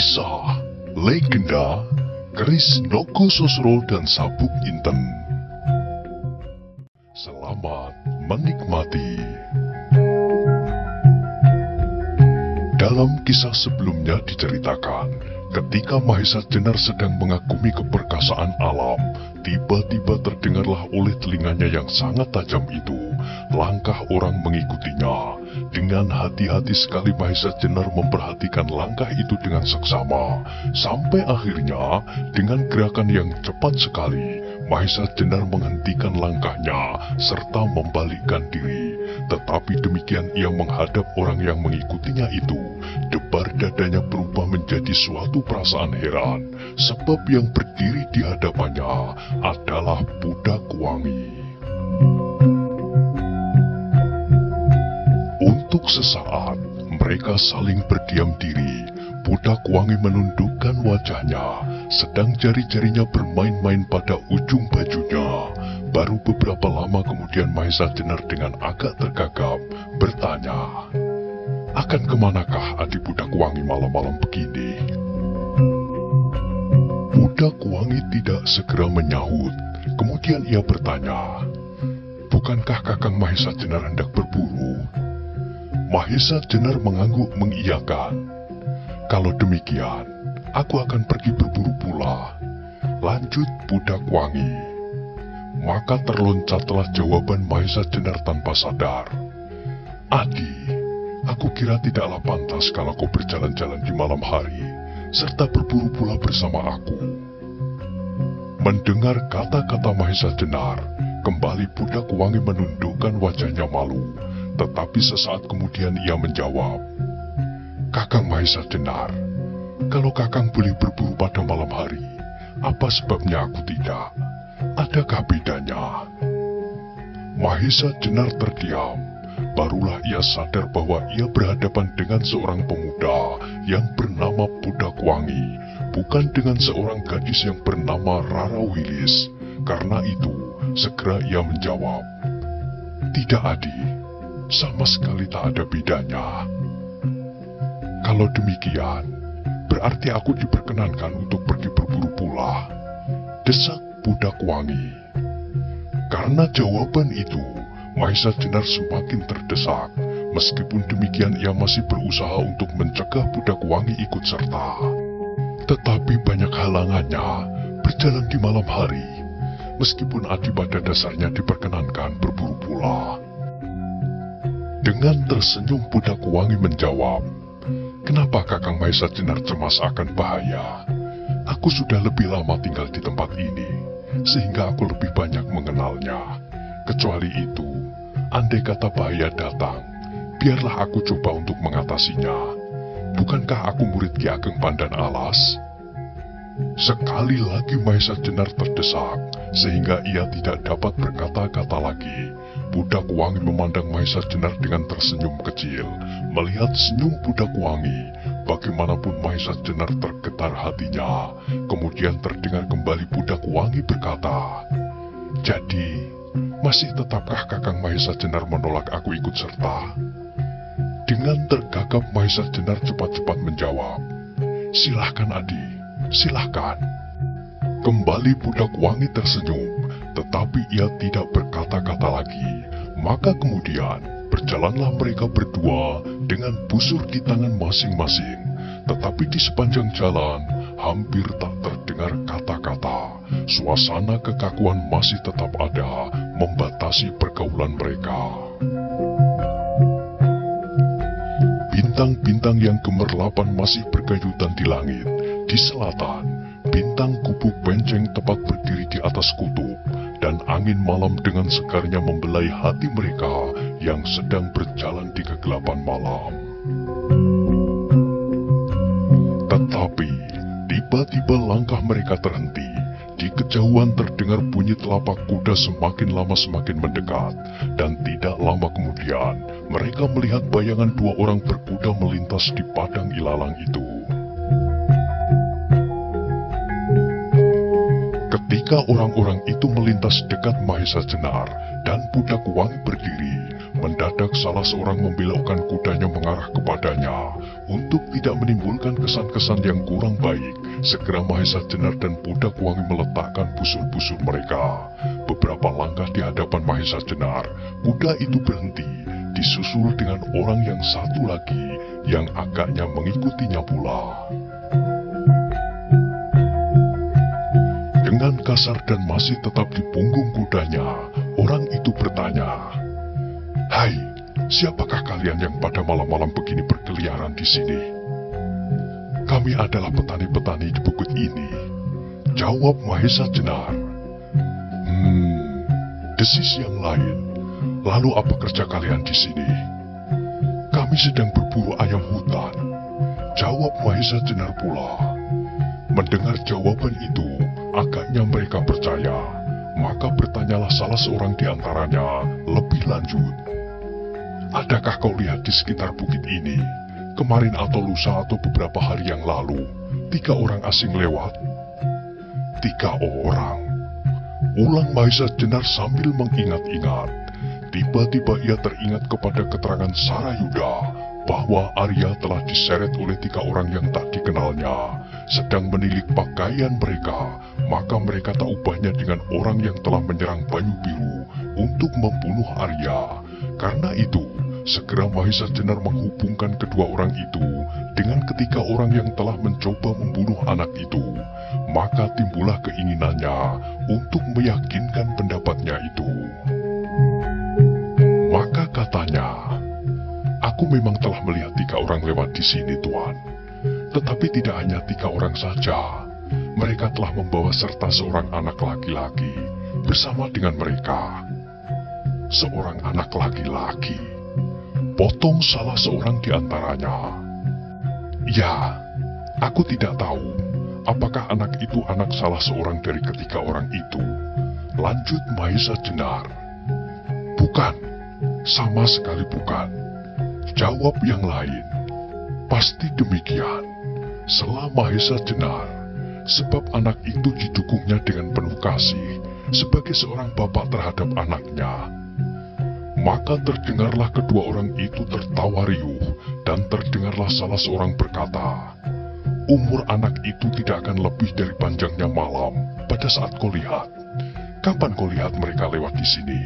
Kisah Legenda Keris Nogososro dan Sabuk Inten. Selamat menikmati. Dalam kisah sebelumnya diceritakan, ketika Mahesa Jenar sedang mengagumi keperkasaan alam, tiba-tiba terdengarlah oleh telinganya yang sangat tajam itu langkah orang mengikutinya. Dengan hati-hati sekali Mahesa Jenar memperhatikan langkah itu dengan seksama, sampai akhirnya dengan gerakan yang cepat sekali Mahesa Jenar menghentikan langkahnya serta membalikkan diri. Tetapi demikian ia menghadap orang yang mengikutinya itu, debar dadanya berubah menjadi suatu perasaan heran, sebab yang berdiri di hadapannya adalah Budak Wangi. Untuk sesaat, mereka saling berdiam diri. Budak Wangi menundukkan wajahnya, sedang jari-jarinya bermain-main pada ujung bajunya. Baru beberapa lama kemudian Mahesa Jenar dengan agak tergagap bertanya, "Akan kemanakah adik Budak Wangi malam-malam begini?" Budak Wangi tidak segera menyahut. Kemudian ia bertanya, "Bukankah Kakang Mahesa Jenar hendak berburu?" Mahesa Jenar mengangguk mengiyakan. "Kalau demikian, aku akan pergi berburu pula," lanjut Budak Wangi. Maka terloncatlah jawaban Mahesa Jenar tanpa sadar. "Adi, aku kira tidaklah pantas kalau kau berjalan-jalan di malam hari, serta berburu pula bersama aku." Mendengar kata-kata Mahesa Jenar, kembali Budak Wangi menundukkan wajahnya malu. Tetapi sesaat kemudian ia menjawab, "Kakang Mahesa Jenar, kalau Kakang boleh berburu pada malam hari, apa sebabnya aku tidak? Adakah bedanya?" Mahesa Jenar terdiam. Barulah ia sadar bahwa ia berhadapan dengan seorang pemuda yang bernama Budak Wangi, bukan dengan seorang gadis yang bernama Rara Wilis. Karena itu, segera ia menjawab, "Tidak, Adi. Sama sekali tak ada bedanya." "Kalau demikian, berarti aku diperkenankan untuk pergi berburu pula," desak Budak Wangi. Karena jawaban itu, Mahesa Jenar semakin terdesak. Meskipun demikian ia masih berusaha untuk mencegah Budak Wangi ikut serta. Tetapi banyak halangannya berjalan di malam hari, meskipun Adi pada dasarnya diperkenankan berburu pula. Dengan tersenyum Budak Wangi menjawab, "Kenapa Kakang Mahesa Jenar cemas akan bahaya? Aku sudah lebih lama tinggal di tempat ini, sehingga aku lebih banyak mengenalnya. Kecuali itu, andai kata bahaya datang, biarlah aku coba untuk mengatasinya. Bukankah aku murid Ki Ageng Pandan Alas?" Sekali lagi Mahesa Jenar terdesak, sehingga ia tidak dapat berkata-kata lagi. Budak Wangi memandang Mahesa Jenar dengan tersenyum kecil. Melihat senyum Budak Wangi, bagaimanapun Mahesa Jenar tergetar hatinya. Kemudian terdengar kembali Budak Wangi berkata, "Jadi, masih tetapkah Kakang Mahesa Jenar menolak aku ikut serta?" Dengan tergagap Mahesa Jenar cepat-cepat menjawab, "Silahkan Adi, silahkan." Kembali Budak Wangi tersenyum, tetapi ia tidak berkata-kata lagi. Maka kemudian berjalanlah mereka berdua dengan busur di tangan masing-masing. Tetapi di sepanjang jalan hampir tak terdengar kata-kata. Suasana kekakuan masih tetap ada membatasi pergaulan mereka. Bintang-bintang yang gemerlapan masih bergayutan di langit. Di selatan, bintang gubuk benceng tepat berdiri di atas kutub, dan angin malam dengan segarnya membelai hati mereka yang sedang berjalan di kegelapan malam. Tetapi, tiba-tiba langkah mereka terhenti. Di kejauhan terdengar bunyi telapak kuda semakin lama semakin mendekat, dan tidak lama kemudian, mereka melihat bayangan dua orang berkuda melintas di padang ilalang itu. Ketika orang-orang itu melintas dekat Mahesa Jenar dan Budak Wangi berdiri, Mendadak salah seorang membelokkan kudanya mengarah kepadanya. Untuk tidak menimbulkan kesan-kesan yang kurang baik, segera Mahesa Jenar dan Pudak Wangi meletakkan busur-busur mereka. Beberapa langkah di hadapan Mahesa Jenar, kuda itu berhenti, disusul dengan orang yang satu lagi yang agaknya mengikutinya pula. Dengan kasar dan masih tetap di punggung kudanya, orang itu bertanya, "Hai, siapakah kalian yang pada malam-malam begini berkeliaran di sini?" "Kami adalah petani-petani di bukit ini," jawab Mahesa Jenar. Desis yang lain, "Lalu apa kerja kalian di sini?" "Kami sedang berburu ayam hutan," jawab Mahesa Jenar pula. Mendengar jawaban itu, agaknya mereka percaya. Maka bertanyalah salah seorang di antaranya lebih lanjut, "Adakah kau lihat di sekitar bukit ini, kemarin atau lusa atau beberapa hari yang lalu, 3 orang asing lewat?" "3 orang?" ulang Mahesa Jenar sambil mengingat-ingat. Tiba-tiba ia teringat kepada keterangan Sarayuda bahwa Arya telah diseret oleh 3 orang yang tak dikenalnya, sedang menilik pakaian mereka. Maka mereka tak ubahnya dengan orang yang telah menyerang Banyu Biru untuk membunuh Arya. Karena itu, segera Mahesa Jenar menghubungkan kedua orang itu dengan ketiga orang yang telah mencoba membunuh anak itu. Maka timbullah keinginannya untuk meyakinkan pendapatnya itu. Maka katanya, "Aku memang telah melihat 3 orang lewat di sini, Tuan. Tetapi tidak hanya 3 orang saja. Mereka telah membawa serta seorang anak laki-laki bersama dengan mereka." "Seorang anak laki-laki?" potong salah seorang di antaranya. "Ya, aku tidak tahu apakah anak itu anak salah seorang dari ketiga orang itu," lanjut Mahesa Jenar. "Bukan, sama sekali bukan," jawab yang lain. "Pasti demikian," sela Mahesa Jenar, "sebab anak itu didukungnya dengan penuh kasih sebagai seorang bapak terhadap anaknya." Maka terdengarlah kedua orang itu tertawa riuh, dan terdengarlah salah seorang berkata, "Umur anak itu tidak akan lebih dari panjangnya malam pada saat kau lihat. Kapan kau lihat mereka lewat di sini?"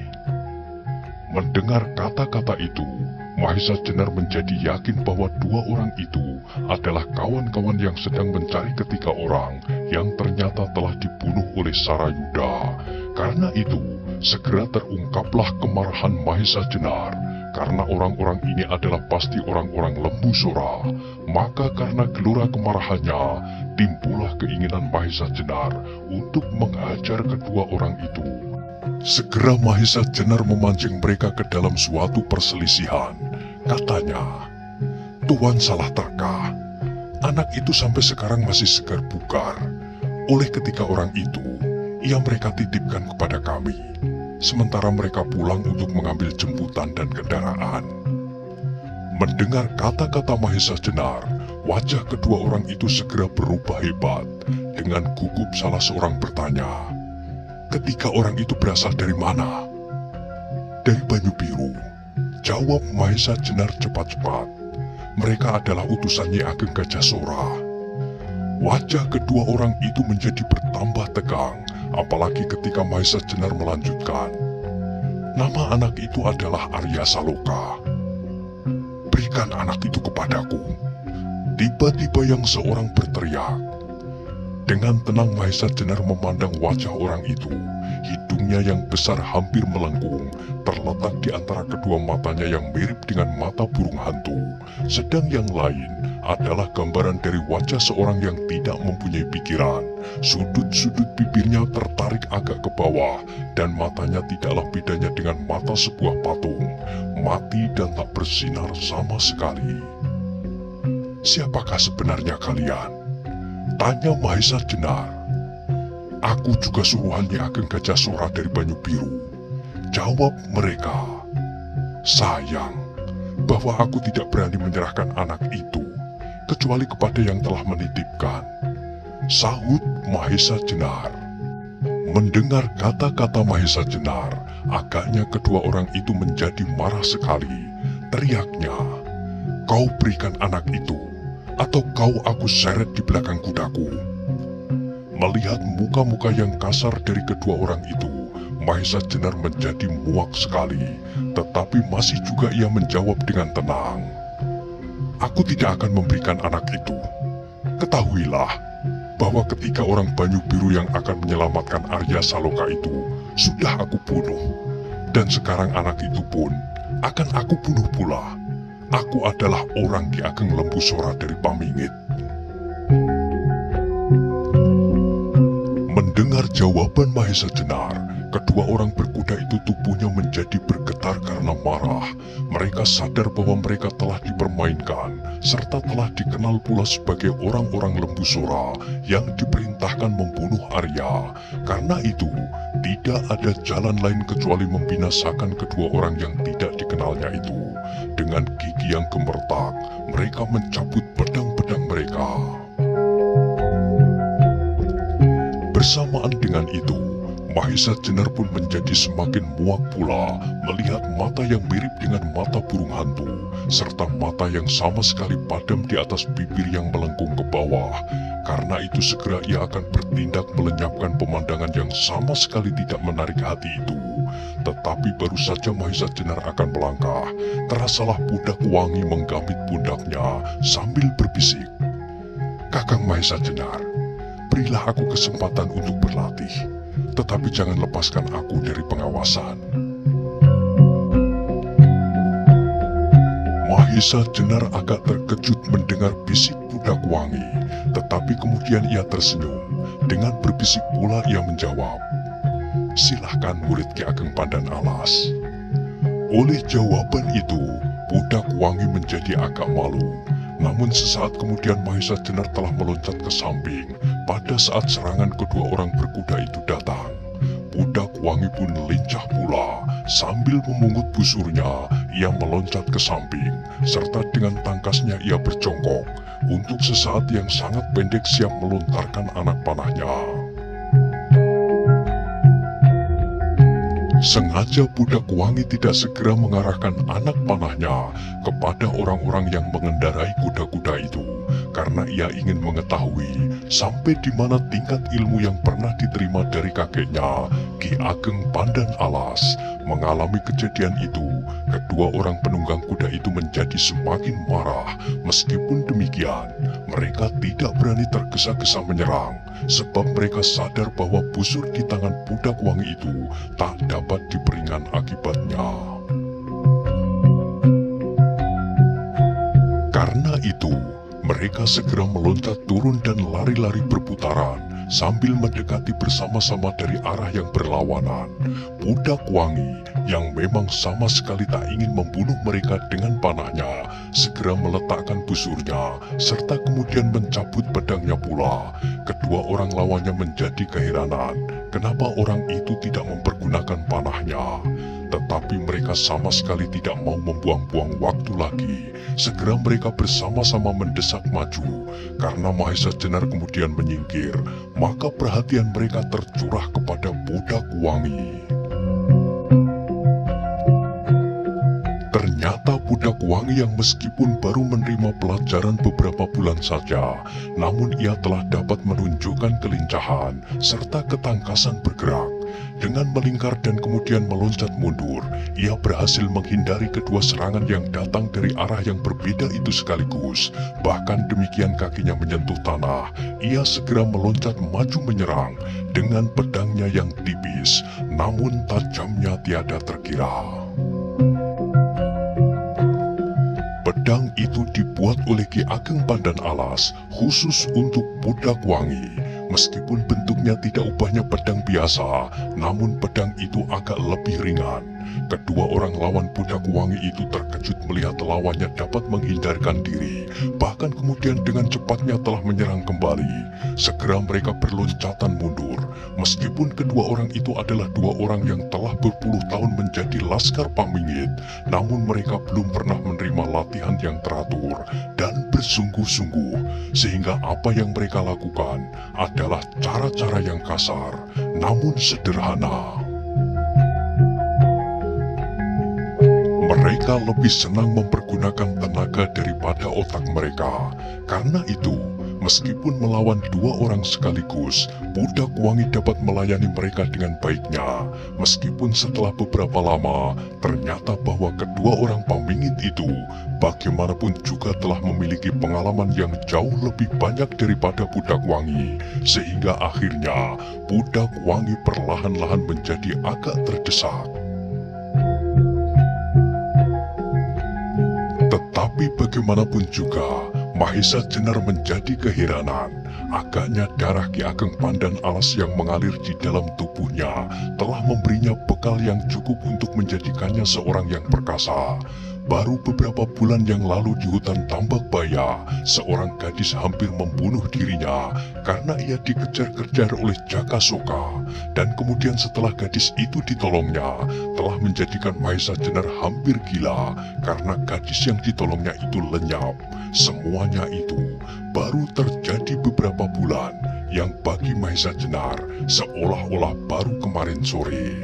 Mendengar kata-kata itu, Mahesa Jenar menjadi yakin bahwa 2 orang itu adalah kawan-kawan yang sedang mencari ketiga orang yang ternyata telah dibunuh oleh Sarayuda. Karena itu, segera terungkaplah kemarahan Mahesa Jenar. Karena orang-orang ini adalah pasti orang-orang Lembu Sora. Maka karena gelora kemarahannya, timbullah keinginan Mahesa Jenar untuk menghajar kedua orang itu. Segera Mahesa Jenar memancing mereka ke dalam suatu perselisihan. Katanya, "Tuan salah terka. Anak itu sampai sekarang masih segar bugar. Oleh ketiga orang itu, ia mereka titipkan kepada kami. Sementara mereka pulang untuk mengambil jemputan dan kendaraan." Mendengar kata-kata Mahesa Jenar, wajah kedua orang itu segera berubah hebat. Dengan gugup salah seorang bertanya, "Ketiga orang itu berasal dari mana?" "Dari Banyu Biru," jawab Mahesa Jenar cepat-cepat. "Mereka adalah utusan Nyi Ageng Gajah Sora." Wajah kedua orang itu menjadi bertambah tegang, apalagi ketika Mahesa Jenar melanjutkan, "Nama anak itu adalah Arya Saloka. Berikan anak itu kepadaku." Tiba-tiba yang seorang berteriak. Dengan tenang Mahesa Jenar memandang wajah orang itu. Hidungnya yang besar hampir melengkung, terletak di antara kedua matanya yang mirip dengan mata burung hantu. Sedang yang lain adalah gambaran dari wajah seorang yang tidak mempunyai pikiran. Sudut-sudut bibirnya tertarik agak ke bawah, dan matanya tidaklah bedanya dengan mata sebuah patung, mati dan tak bersinar sama sekali. "Siapakah sebenarnya kalian?" tanya Mahesa Jenar. "Aku juga suruhan Nyi Ageng Gajah Sora dari Banyu Biru," jawab mereka. "Sayang bahwa aku tidak berani menyerahkan anak itu kecuali kepada yang telah menitipkan," sahut Mahesa Jenar. Mendengar kata-kata Mahesa Jenar, Agaknya kedua orang itu menjadi marah sekali. Teriaknya, "Kau berikan anak itu, atau kau aku seret di belakang kudaku." Melihat muka-muka yang kasar dari kedua orang itu, Mahesa Jenar menjadi muak sekali, tetapi masih juga ia menjawab dengan tenang, "Aku tidak akan memberikan anak itu. Ketahuilah bahwa ketika orang Banyu Biru yang akan menyelamatkan Arya Saloka itu sudah aku bunuh, dan sekarang anak itu pun akan aku bunuh pula. Aku adalah orang Ki Ageng Lembusora dari Pamingit." Mendengar jawaban Mahesa Jenar, kedua orang berkuda itu tubuhnya menjadi bergetar karena marah. Mereka sadar bahwa mereka telah dipermainkan, serta telah dikenal pula sebagai orang-orang Lembusora yang diperintahkan membunuh Arya. Karena itu, tidak ada jalan lain kecuali membinasakan kedua orang yang tidak dikenalnya itu. Dengan gigi yang gemetar, mereka mencabut pedang-pedang mereka. Bersamaan dengan itu, Mahesa Jenar pun menjadi semakin muak pula melihat mata yang mirip dengan mata burung hantu, serta mata yang sama sekali padam di atas bibir yang melengkung ke bawah. Karena itu segera ia akan bertindak melenyapkan pemandangan yang sama sekali tidak menarik hati itu. Tetapi baru saja Mahesa Jenar akan melangkah, terasalah budak Wangi menggambit pundaknya sambil berbisik, "Kakang Mahesa Jenar, berilah aku kesempatan untuk berlatih, tetapi jangan lepaskan aku dari pengawasan." Mahesa Jenar agak terkejut mendengar bisik budak Wangi, tetapi kemudian ia tersenyum. Dengan berbisik pula ia menjawab, "Silahkan murid Ki Ageng Pandan Alas." Oleh jawaban itu, budak Wangi menjadi agak malu. Namun sesaat kemudian Mahesa Jenar telah meloncat ke samping pada saat serangan kedua orang berkuda itu datang. Budak Wangi pun lincah pula, sambil memungut busurnya, ia meloncat ke samping, serta dengan tangkasnya ia berjongkok, untuk sesaat yang sangat pendek siap melontarkan anak panahnya. Sengaja budak Wangi tidak segera mengarahkan anak panahnya kepada orang-orang yang mengendarai kuda-kuda itu, karena ia ingin mengetahui sampai di mana tingkat ilmu yang pernah diterima dari kakeknya, Ki Ageng Pandan Alas. Mengalami kejadian itu, kedua orang penunggang kuda itu menjadi semakin marah. Meskipun demikian, mereka tidak berani tergesa-gesa menyerang, sebab mereka sadar bahwa busur di tangan budak Wangi itu tak dapat diperingan akibatnya. Karena itu, mereka segera meloncat turun dan lari-lari berputaran sambil mendekati bersama-sama dari arah yang berlawanan. Budak Wangi yang memang sama sekali tak ingin membunuh mereka dengan panahnya segera meletakkan busurnya serta kemudian mencabut pedangnya pula. Kedua orang lawannya menjadi keheranan kenapa orang itu tidak mempergunakan panahnya. Tetapi mereka sama sekali tidak mau membuang-buang waktu lagi. Segera mereka bersama-sama mendesak maju. Karena Mahesa Jenar kemudian menyingkir, maka perhatian mereka tercurah kepada budak Wangi. Ternyata budak Wangi yang meskipun baru menerima pelajaran beberapa bulan saja, namun ia telah dapat menunjukkan kelincahan serta ketangkasan bergerak. Dengan melingkar dan kemudian meloncat mundur, ia berhasil menghindari kedua serangan yang datang dari arah yang berbeda itu sekaligus. Bahkan demikian kakinya menyentuh tanah, ia segera meloncat maju menyerang dengan pedangnya yang tipis, namun tajamnya tiada terkira. Pedang itu dibuat oleh Ki Ageng Pandan Alas khusus untuk budak Wangi. Meskipun bentuknya tidak ubahnya pedang biasa, namun pedang itu agak lebih ringan. Kedua orang lawan budak Wangi itu terkejut melihat lawannya dapat menghindarkan diri, bahkan kemudian dengan cepatnya telah menyerang kembali. Segera mereka berloncatan mundur. Meskipun kedua orang itu adalah dua orang yang telah berpuluh tahun menjadi laskar Pamingit, namun mereka belum pernah menerima latihan yang teratur dan bersungguh-sungguh, sehingga apa yang mereka lakukan adalah cara-cara yang kasar, namun sederhana. mereka lebih senang mempergunakan tenaga daripada otak mereka. Karena itu, meskipun melawan dua orang sekaligus, budak wangi dapat melayani mereka dengan baiknya. Meskipun setelah beberapa lama, ternyata bahwa kedua orang pamingit itu bagaimanapun juga telah memiliki pengalaman yang jauh lebih banyak daripada budak wangi. Sehingga akhirnya, budak wangi perlahan-lahan menjadi agak terdesak. Tetapi bagaimanapun juga, Mahesa Jenar menjadi keheranan. Agaknya darah Ki Ageng Pandan Alas yang mengalir di dalam tubuhnya telah memberinya bekal yang cukup untuk menjadikannya seorang yang perkasa. Baru beberapa bulan yang lalu di hutan Tambak Baya, seorang gadis hampir membunuh dirinya karena ia dikejar-kejar oleh Jaka Soka. Dan kemudian setelah gadis itu ditolongnya, telah menjadikan Mahesa Jenar hampir gila karena gadis yang ditolongnya itu lenyap. Semuanya itu baru terjadi beberapa bulan yang bagi Mahesa Jenar seolah-olah baru kemarin sore.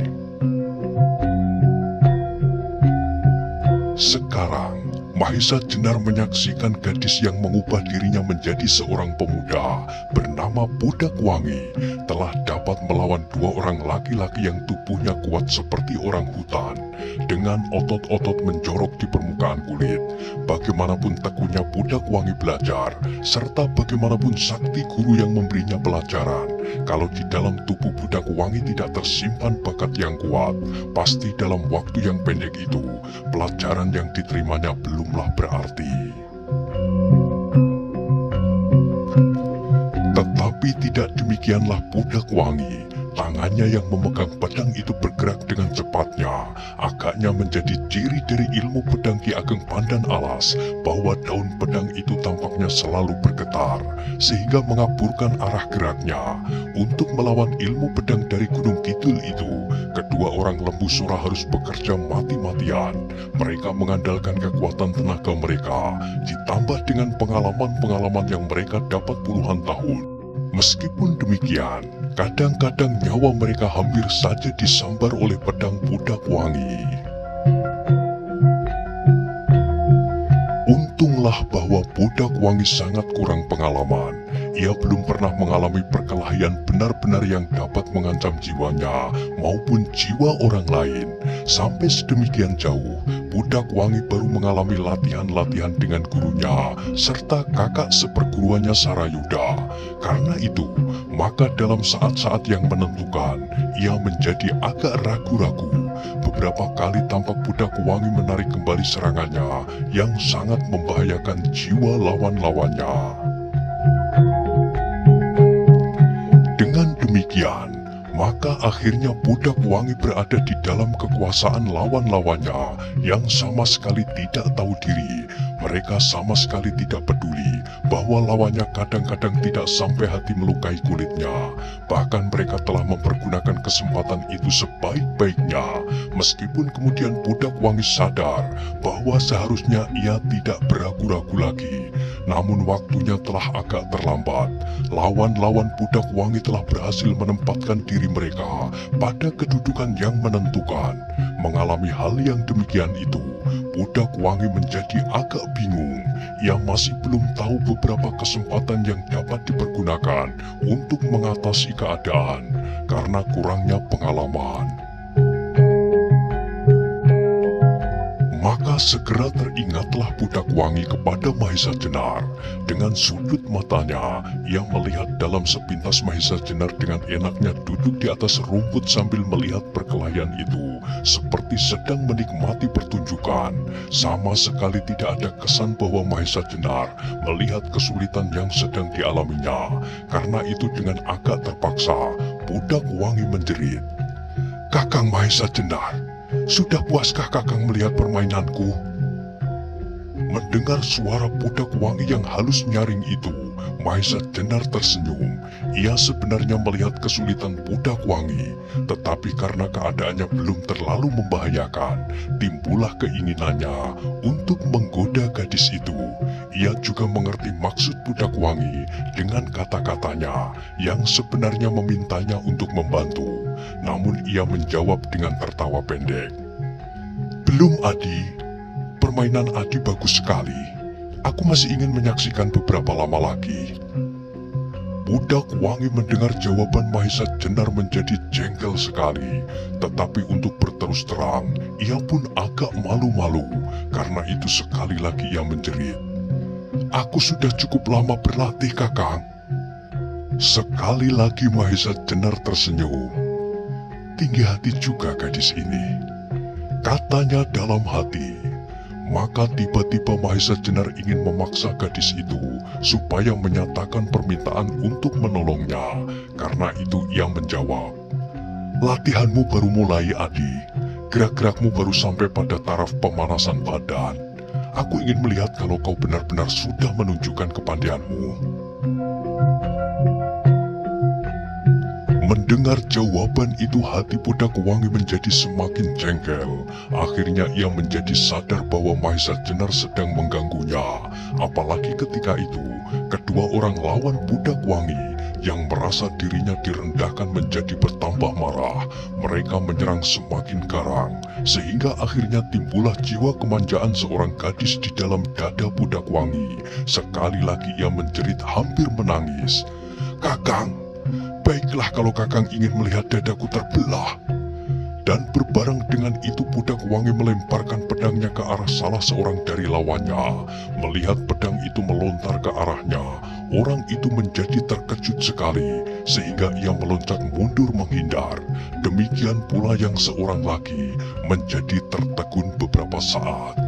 Sekarang, Mahesa Jenar menyaksikan gadis yang mengubah dirinya menjadi seorang pemuda bernama Budak Wangi telah dapat melawan dua orang laki-laki yang tubuhnya kuat seperti orang hutan dengan otot-otot menjorok di permukaan kulit. Bagaimanapun teguhnya Budak Wangi belajar, serta bagaimanapun sakti guru yang memberinya pelajaran, kalau di dalam tubuh Budak Wangi tidak tersimpan bakat yang kuat, pasti dalam waktu yang pendek itu, pelajaran yang diterimanya belumlah berarti. Tetapi tidak demikianlah Budak Wangi. Tangannya yang memegang pedang itu bergerak dengan cepatnya. Agaknya menjadi ciri dari ilmu pedang Ki Ageng Pandan Alas bahwa daun pedang itu tampaknya selalu bergetar, sehingga mengaburkan arah geraknya. Untuk melawan ilmu pedang dari Gunung Kidul itu, kedua orang lembu sora harus bekerja mati-matian. Mereka mengandalkan kekuatan tenaga mereka, ditambah dengan pengalaman-pengalaman yang mereka dapat puluhan tahun. Meskipun demikian, kadang-kadang nyawa mereka hampir saja disambar oleh pedang Budak Wangi. Untunglah bahwa Budak Wangi sangat kurang pengalaman. Ia belum pernah mengalami perkelahian benar-benar yang dapat mengancam jiwanya maupun jiwa orang lain. Sampai sedemikian jauh, Budak Wangi baru mengalami latihan-latihan dengan gurunya serta kakak seperguruannya Sarayuda. Karena itu, maka dalam saat-saat yang menentukan, ia menjadi agak ragu-ragu. Beberapa kali tampak Budak Wangi menarik kembali serangannya yang sangat membahayakan jiwa lawan-lawannya. Dengan demikian, maka akhirnya Budak Wangi berada di dalam kekuasaan lawan-lawannya yang sama sekali tidak tahu diri. Mereka sama sekali tidak peduli bahwa lawannya kadang-kadang tidak sampai hati melukai kulitnya. Bahkan mereka telah mempergunakan kesempatan itu sebaik-baiknya. Meskipun kemudian Budak Wangi sadar bahwa seharusnya ia tidak beragu-ragu lagi. Namun waktunya telah agak terlambat. Lawan-lawan Budak Wangi telah berhasil menempatkan diri mereka pada kedudukan yang menentukan. Mengalami hal yang demikian itu, Budak Wangi menjadi agak bingung. Ia masih belum tahu beberapa kesempatan yang dapat dipergunakan untuk mengatasi keadaan karena kurangnya pengalaman. Maka segera teringatlah Budak Wangi kepada Mahesa Jenar. Dengan sudut matanya, ia melihat dalam sepintas Mahesa Jenar dengan enaknya duduk di atas rumput sambil melihat perkelahian itu, seperti sedang menikmati pertunjukan. Sama sekali tidak ada kesan bahwa Mahesa Jenar melihat kesulitan yang sedang dialaminya. Karena itu dengan agak terpaksa, Budak Wangi menjerit, "Kakang Mahesa Jenar, sudah puaskah Kakang melihat permainanku?" Mendengar suara Budak Wangi yang halus nyaring itu, Mahesa Jenar tersenyum. Ia sebenarnya melihat kesulitan Budak Wangi, tetapi karena keadaannya belum terlalu membahayakan, timbullah keinginannya untuk menggoda gadis itu. Ia juga mengerti maksud Budak Wangi dengan kata-katanya yang sebenarnya memintanya untuk membantu. Namun ia menjawab dengan tertawa pendek, "Belum, Adi. permainan Adi bagus sekali. Aku masih ingin menyaksikan beberapa lama lagi." Budak Wangi mendengar jawaban Mahesa Jenar menjadi jengkel sekali, tetapi untuk berterus terang, ia pun agak malu-malu, karena itu sekali lagi ia menjerit, "Aku sudah cukup lama berlatih, Kakang." Sekali lagi Mahesa Jenar tersenyum. "Tinggi hati juga gadis ini," katanya dalam hati. Maka tiba-tiba Mahesa Jenar ingin memaksa gadis itu supaya menyatakan permintaan untuk menolongnya. Karena itu ia menjawab, "Latihanmu baru mulai, Adi. Gerak-gerakmu baru sampai pada taraf pemanasan badan. Aku ingin melihat kalau kau benar-benar sudah menunjukkan kepandaianmu." Mendengar jawaban itu, hati Budak Wangi menjadi semakin jengkel. Akhirnya ia menjadi sadar bahwa Mahesa Jenar sedang mengganggunya. Apalagi ketika itu, kedua orang lawan Budak Wangi yang merasa dirinya direndahkan menjadi bertambah marah. Mereka menyerang semakin garang, sehingga akhirnya timbullah jiwa kemanjaan seorang gadis di dalam dada Budak Wangi. Sekali lagi ia menjerit hampir menangis, "Kakang, baiklah kalau Kakang ingin melihat dadaku terbelah." Dan berbareng dengan itu Budak Wangi melemparkan pedangnya ke arah salah seorang dari lawannya. Melihat pedang itu melontar ke arahnya, orang itu menjadi terkejut sekali, sehingga ia meloncat mundur menghindar. Demikian pula yang seorang lagi menjadi tertegun beberapa saat.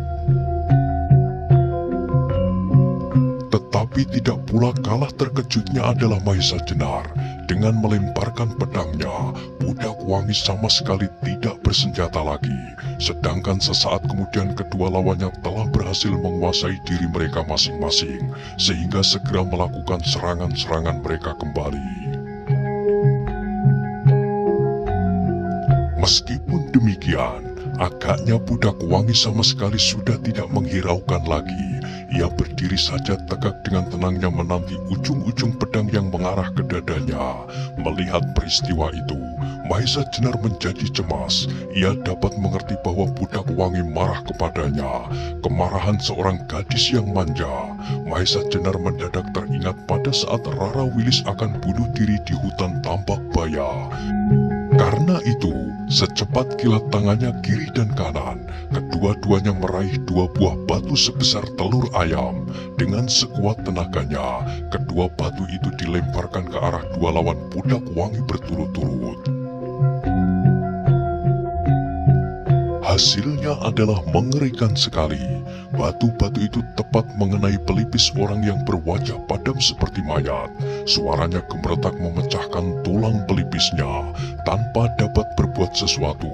Tetapi tidak pula kalah terkejutnya adalah Mahesa Jenar. Dengan melemparkan pedangnya, Budak Wangi sama sekali tidak bersenjata lagi. Sedangkan sesaat kemudian kedua lawannya telah berhasil menguasai diri mereka masing-masing, sehingga segera melakukan serangan-serangan mereka kembali. Meskipun demikian, agaknya Budak Wangi sama sekali sudah tidak menghiraukan lagi. Ia berdiri saja tegak dengan tenangnya menanti ujung-ujung pedang yang mengarah ke dadanya. Melihat peristiwa itu, Mahesa Jenar menjadi cemas. Ia dapat mengerti bahwa Budak Wangi marah kepadanya. Kemarahan seorang gadis yang manja. Mahesa Jenar mendadak teringat pada saat Rara Wilis akan bunuh diri di hutan Tambak Baya. Karena itu, secepat kilat tangannya kiri dan kanan, kedua-duanya meraih dua buah batu sebesar telur ayam. Dengan sekuat tenaganya, kedua batu itu dilemparkan ke arah dua lawan Budak Wangi berturut-turut. Hasilnya adalah mengerikan sekali. Batu-batu itu tepat mengenai pelipis orang yang berwajah padam seperti mayat. Suaranya gemeretak memecahkan tulang pelipisnya. Tanpa dapat berbuat sesuatu,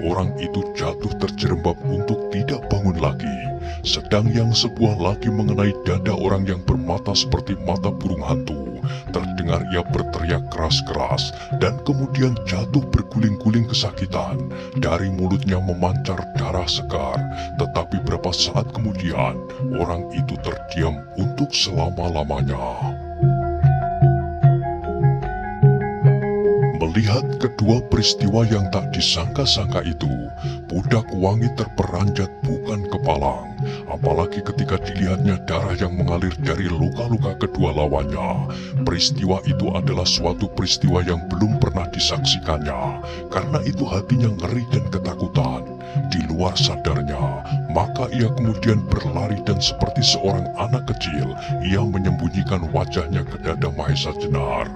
orang itu jatuh terjerembab untuk tidak bangun lagi. Sedang yang sebuah lagi mengenai dada orang yang bermata seperti mata burung hantu. Terdengar ia berteriak keras-keras dan kemudian jatuh berguling-guling kesakitan. Dari mulutnya memancar darah segar. Tetapi beberapa saat kemudian, orang itu terdiam untuk selama-lamanya. Melihat kedua peristiwa yang tak disangka-sangka itu, Budak Wangi terperanjat bukan kepalang. Apalagi ketika dilihatnya darah yang mengalir dari luka-luka kedua lawannya. Peristiwa itu adalah suatu peristiwa yang belum pernah disaksikannya. Karena itu hatinya ngeri dan ketakutan. Di luar sadarnya, maka ia kemudian berlari dan seperti seorang anak kecil, ia menyembunyikan wajahnya ke dada Mahesa Jenar.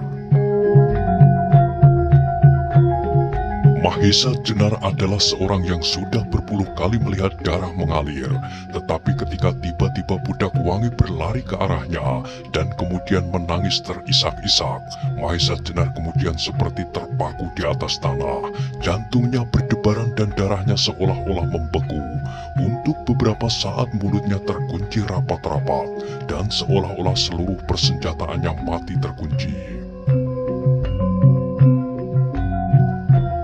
Mahesa Jenar adalah seorang yang sudah berpuluh kali melihat darah mengalir. Tetapi ketika tiba-tiba Budak Wangi berlari ke arahnya dan kemudian menangis terisak-isak, Mahesa Jenar kemudian seperti terpaku di atas tanah. Jantungnya berdebaran dan darahnya seolah-olah membeku. Untuk beberapa saat mulutnya terkunci rapat-rapat dan seolah-olah seluruh persenjataannya mati terkunci.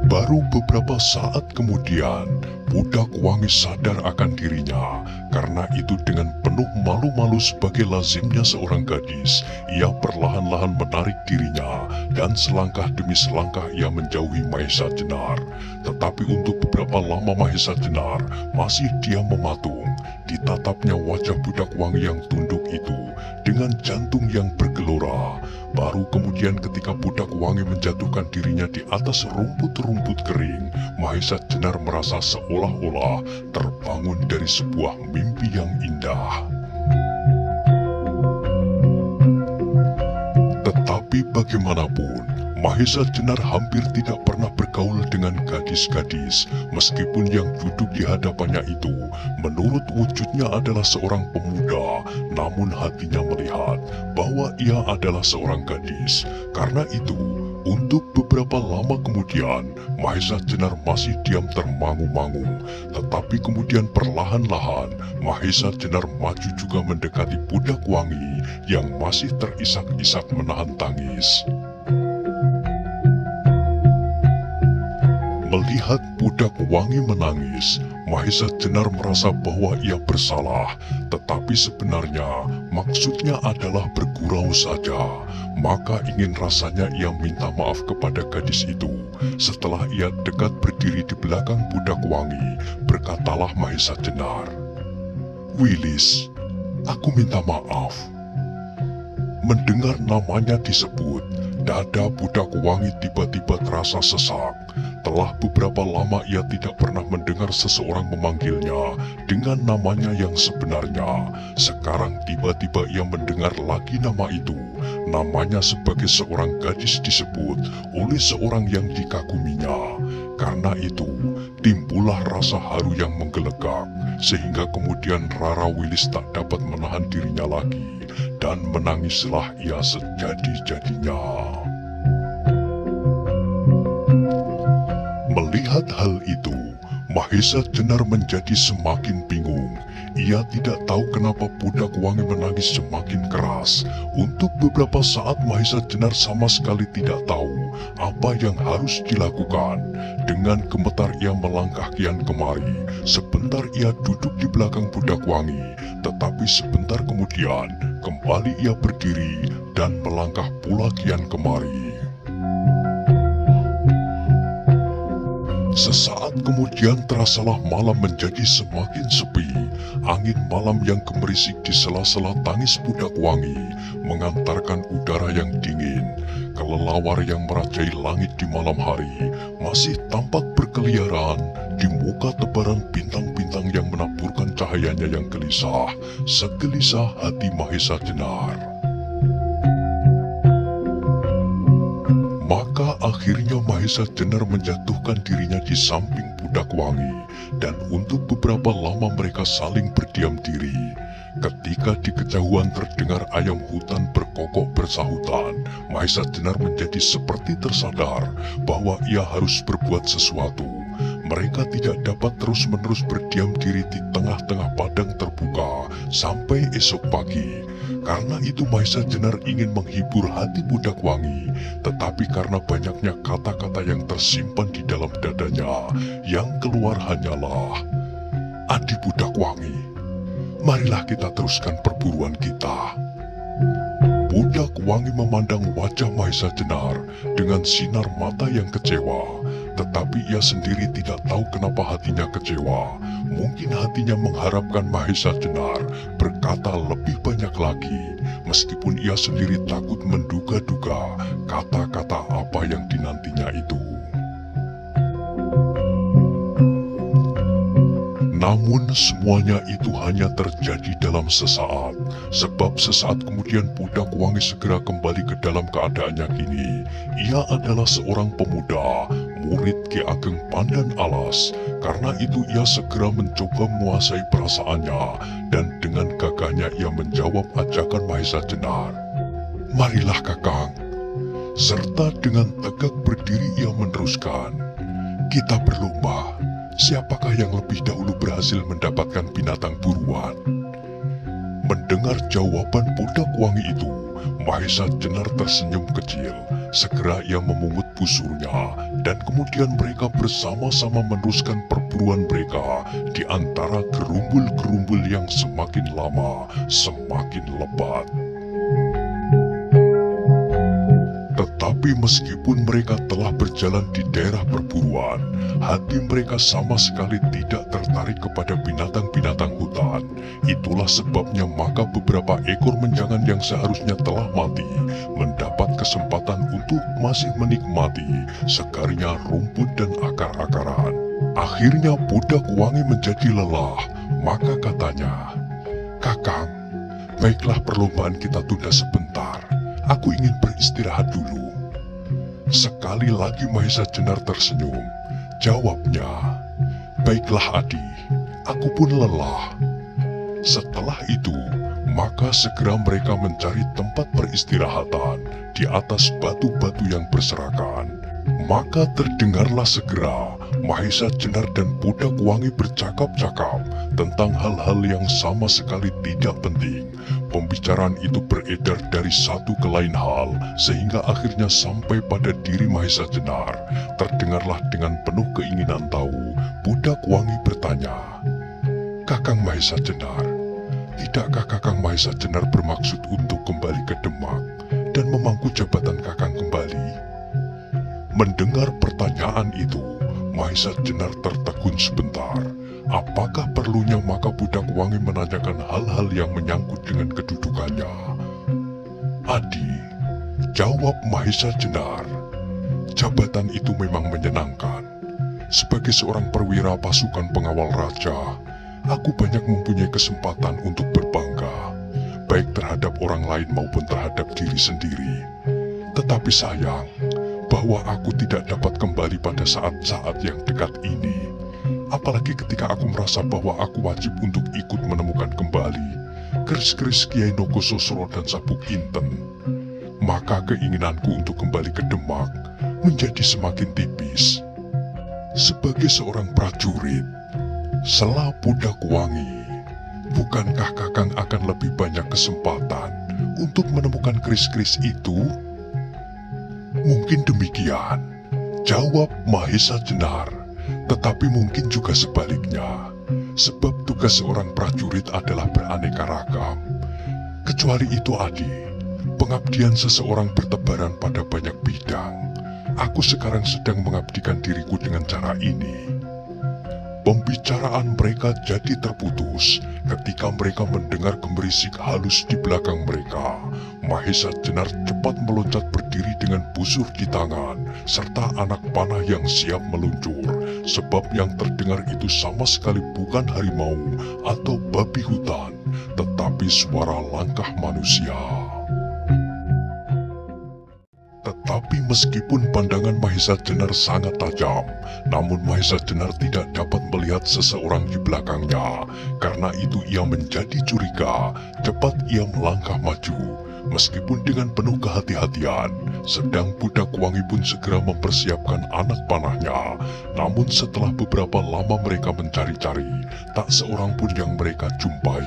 Baru beberapa saat kemudian, Budak Wangi sadar akan dirinya. Karena itu dengan penuh malu-malu sebagai lazimnya seorang gadis, ia perlahan-lahan menarik dirinya dan selangkah demi selangkah ia menjauhi Mahesa Jenar. Tetapi untuk beberapa lama Mahesa Jenar masih diam mematung. ditatapnya wajah budak wangi yang tunduk itu dengan jantung yang bergelora. Baru kemudian ketika budak wangi menjatuhkan dirinya di atas rumput-rumput kering, Mahesa Jenar merasa seolah-olah terbangun dari sebuah mimpi yang indah. Tetapi bagaimanapun, Mahesa Jenar hampir tidak pernah bergaul dengan gadis-gadis, meskipun yang duduk di hadapannya itu menurut wujudnya adalah seorang pemuda, namun hatinya melihat bahwa ia adalah seorang gadis. Karena itu, untuk beberapa lama kemudian, Mahesa Jenar masih diam termangu-mangu, tetapi kemudian perlahan-lahan Mahesa Jenar maju juga mendekati budak wangi yang masih terisak-isak menahan tangis. Melihat budak wangi menangis, Mahesa Jenar merasa bahwa ia bersalah, tetapi sebenarnya maksudnya adalah bergurau saja. Maka ingin rasanya ia minta maaf kepada gadis itu. Setelah ia dekat berdiri di belakang budak wangi, berkatalah Mahesa Jenar, "Wilis, aku minta maaf." Mendengar namanya disebut, dada budak wangi tiba-tiba terasa sesak. Telah beberapa lama ia tidak pernah mendengar seseorang memanggilnya dengan namanya yang sebenarnya. Sekarang tiba-tiba ia mendengar lagi nama itu. Namanya sebagai seorang gadis disebut oleh seorang yang dikaguminya. Karena itu, timbullah rasa haru yang menggelegak, sehingga kemudian Rara Wilis tak dapat menahan dirinya lagi, dan menangislah ia sejadi-jadinya. Melihat hal itu, Mahesa Jenar menjadi semakin bingung. Ia tidak tahu kenapa budak wangi menangis semakin keras. Untuk beberapa saat Mahesa Jenar sama sekali tidak tahu apa yang harus dilakukan. Dengan gemetar ia melangkah kian kemari. Sebentar ia duduk di belakang budak wangi, tetapi sebentar kemudian kembali ia berdiri dan melangkah pula kian kemari. Sesaat kemudian terasalah malam menjadi semakin sepi. Angin malam yang gemerisik di sela-sela tangis budak wangi mengantarkan udara yang dingin. Kelelawar yang merajai langit di malam hari masih tampak berkeliaran di muka tebaran bintang-bintang yang menaburkan cahayanya yang gelisah. Segelisah hati Mahesa Jenar. Maka akhirnya Mahesa Jenar menjatuhkan dirinya di samping budak wangi, dan untuk beberapa lama mereka saling berdiam diri. Ketika di kejauhan terdengar ayam hutan berkokok bersahutan, Mahesa Jenar menjadi seperti tersadar bahwa ia harus berbuat sesuatu. Mereka tidak dapat terus-menerus berdiam diri di tengah-tengah padang terbuka sampai esok pagi. Karena itu Mahesa Jenar ingin menghibur hati budak wangi, tetapi karena banyaknya kata-kata yang tersimpan di dalam dadanya, yang keluar hanyalah, "Adik budak wangi, marilah kita teruskan perburuan kita." Budak wangi memandang wajah Mahesa Jenar dengan sinar mata yang kecewa, tetapi ia sendiri tidak tahu kenapa hatinya kecewa. Mungkin hatinya mengharapkan Mahesa Jenar berkata lebih banyak lagi, meskipun ia sendiri takut menduga-duga kata-kata apa yang dinantinya itu. Namun semuanya itu hanya terjadi dalam sesaat, sebab sesaat kemudian budak wangi segera kembali ke dalam keadaannya kini. Ia adalah seorang pemuda, murid Ki Ageng Pandan Alas. Karena itu ia segera mencoba menguasai perasaannya, dan dengan gagahnya ia menjawab ajakan Mahesa Jenar. "Marilah Kakang." Serta dengan tegak berdiri ia meneruskan, "Kita berlomba. Siapakah yang lebih dahulu berhasil mendapatkan binatang buruan?" Mendengar jawaban budak wangi itu, Mahesa Jenar tersenyum kecil. Segera ia memungut busurnya, dan kemudian mereka bersama-sama meneruskan perburuan mereka di antara gerumbul-gerumbul yang semakin lama semakin lebat. Tetapi Tetapi meskipun mereka telah berjalan di daerah perburuan, hati mereka sama sekali tidak tertarik kepada binatang-binatang hutan. Itulah sebabnya maka beberapa ekor menjangan yang seharusnya telah mati mendapat kesempatan untuk masih menikmati segarnya rumput dan akar-akaran. Akhirnya budak wangi menjadi lelah, maka katanya, "Kakang, baiklah perlombaan kita tunda sebentar. Aku ingin beristirahat dulu." Sekali lagi Mahesa Jenar tersenyum. Jawabnya, "Baiklah Adi, aku pun lelah." Setelah itu, maka segera mereka mencari tempat peristirahatan di atas batu-batu yang berserakan. Maka terdengarlah segera Mahesa Jenar dan budak wangi bercakap-cakap tentang hal-hal yang sama sekali tidak penting. Pembicaraan itu beredar dari satu ke lain hal, sehingga akhirnya sampai pada diri Mahesa Jenar. Terdengarlah dengan penuh keinginan tahu, budak wangi bertanya, "Kakang Mahesa Jenar, tidakkah Kakang Mahesa Jenar bermaksud untuk kembali ke Demak dan memangku jabatan Kakang kembali?" Mendengar pertanyaan itu, Mahesa Jenar tertegun sebentar. Apakah perlunya maka budak wangi menanyakan hal-hal yang menyangkut dengan kedudukannya? "Adi," jawab Mahesa Jenar, "jabatan itu memang menyenangkan. Sebagai seorang perwira pasukan pengawal raja, aku banyak mempunyai kesempatan untuk berbangga, baik terhadap orang lain maupun terhadap diri sendiri. Tetapi sayang, bahwa aku tidak dapat kembali pada saat-saat yang dekat ini. Apalagi ketika aku merasa bahwa aku wajib untuk ikut menemukan kembali keris-keris Kiai Nogososro dan Sabuk Inten. Maka keinginanku untuk kembali ke Demak menjadi semakin tipis. Sebagai seorang prajurit, sela budak wangi, bukankah Kakang akan lebih banyak kesempatan untuk menemukan keris-keris itu?" "Mungkin demikian," jawab Mahesa Jenar, "tetapi mungkin juga sebaliknya, sebab tugas seorang prajurit adalah beraneka ragam. Kecuali itu Adi, pengabdian seseorang bertebaran pada banyak bidang. Aku sekarang sedang mengabdikan diriku dengan cara ini." Pembicaraan mereka jadi terputus ketika mereka mendengar gemerisik halus di belakang mereka. Mahesa Jenar cepat meloncat berdiri dengan busur di tangan serta anak panah yang siap meluncur, sebab yang terdengar itu sama sekali bukan harimau atau babi hutan, tetapi suara langkah manusia. Tetapi meskipun pandangan Mahesa Jenar sangat tajam, namun Mahesa Jenar tidak dapat melihat seseorang di belakangnya. Karena itu ia menjadi curiga. Cepat ia melangkah maju, meskipun dengan penuh kehati-hatian. Sedang budak wangi pun segera mempersiapkan anak panahnya. Namun setelah beberapa lama mereka mencari-cari, tak seorang pun yang mereka jumpai.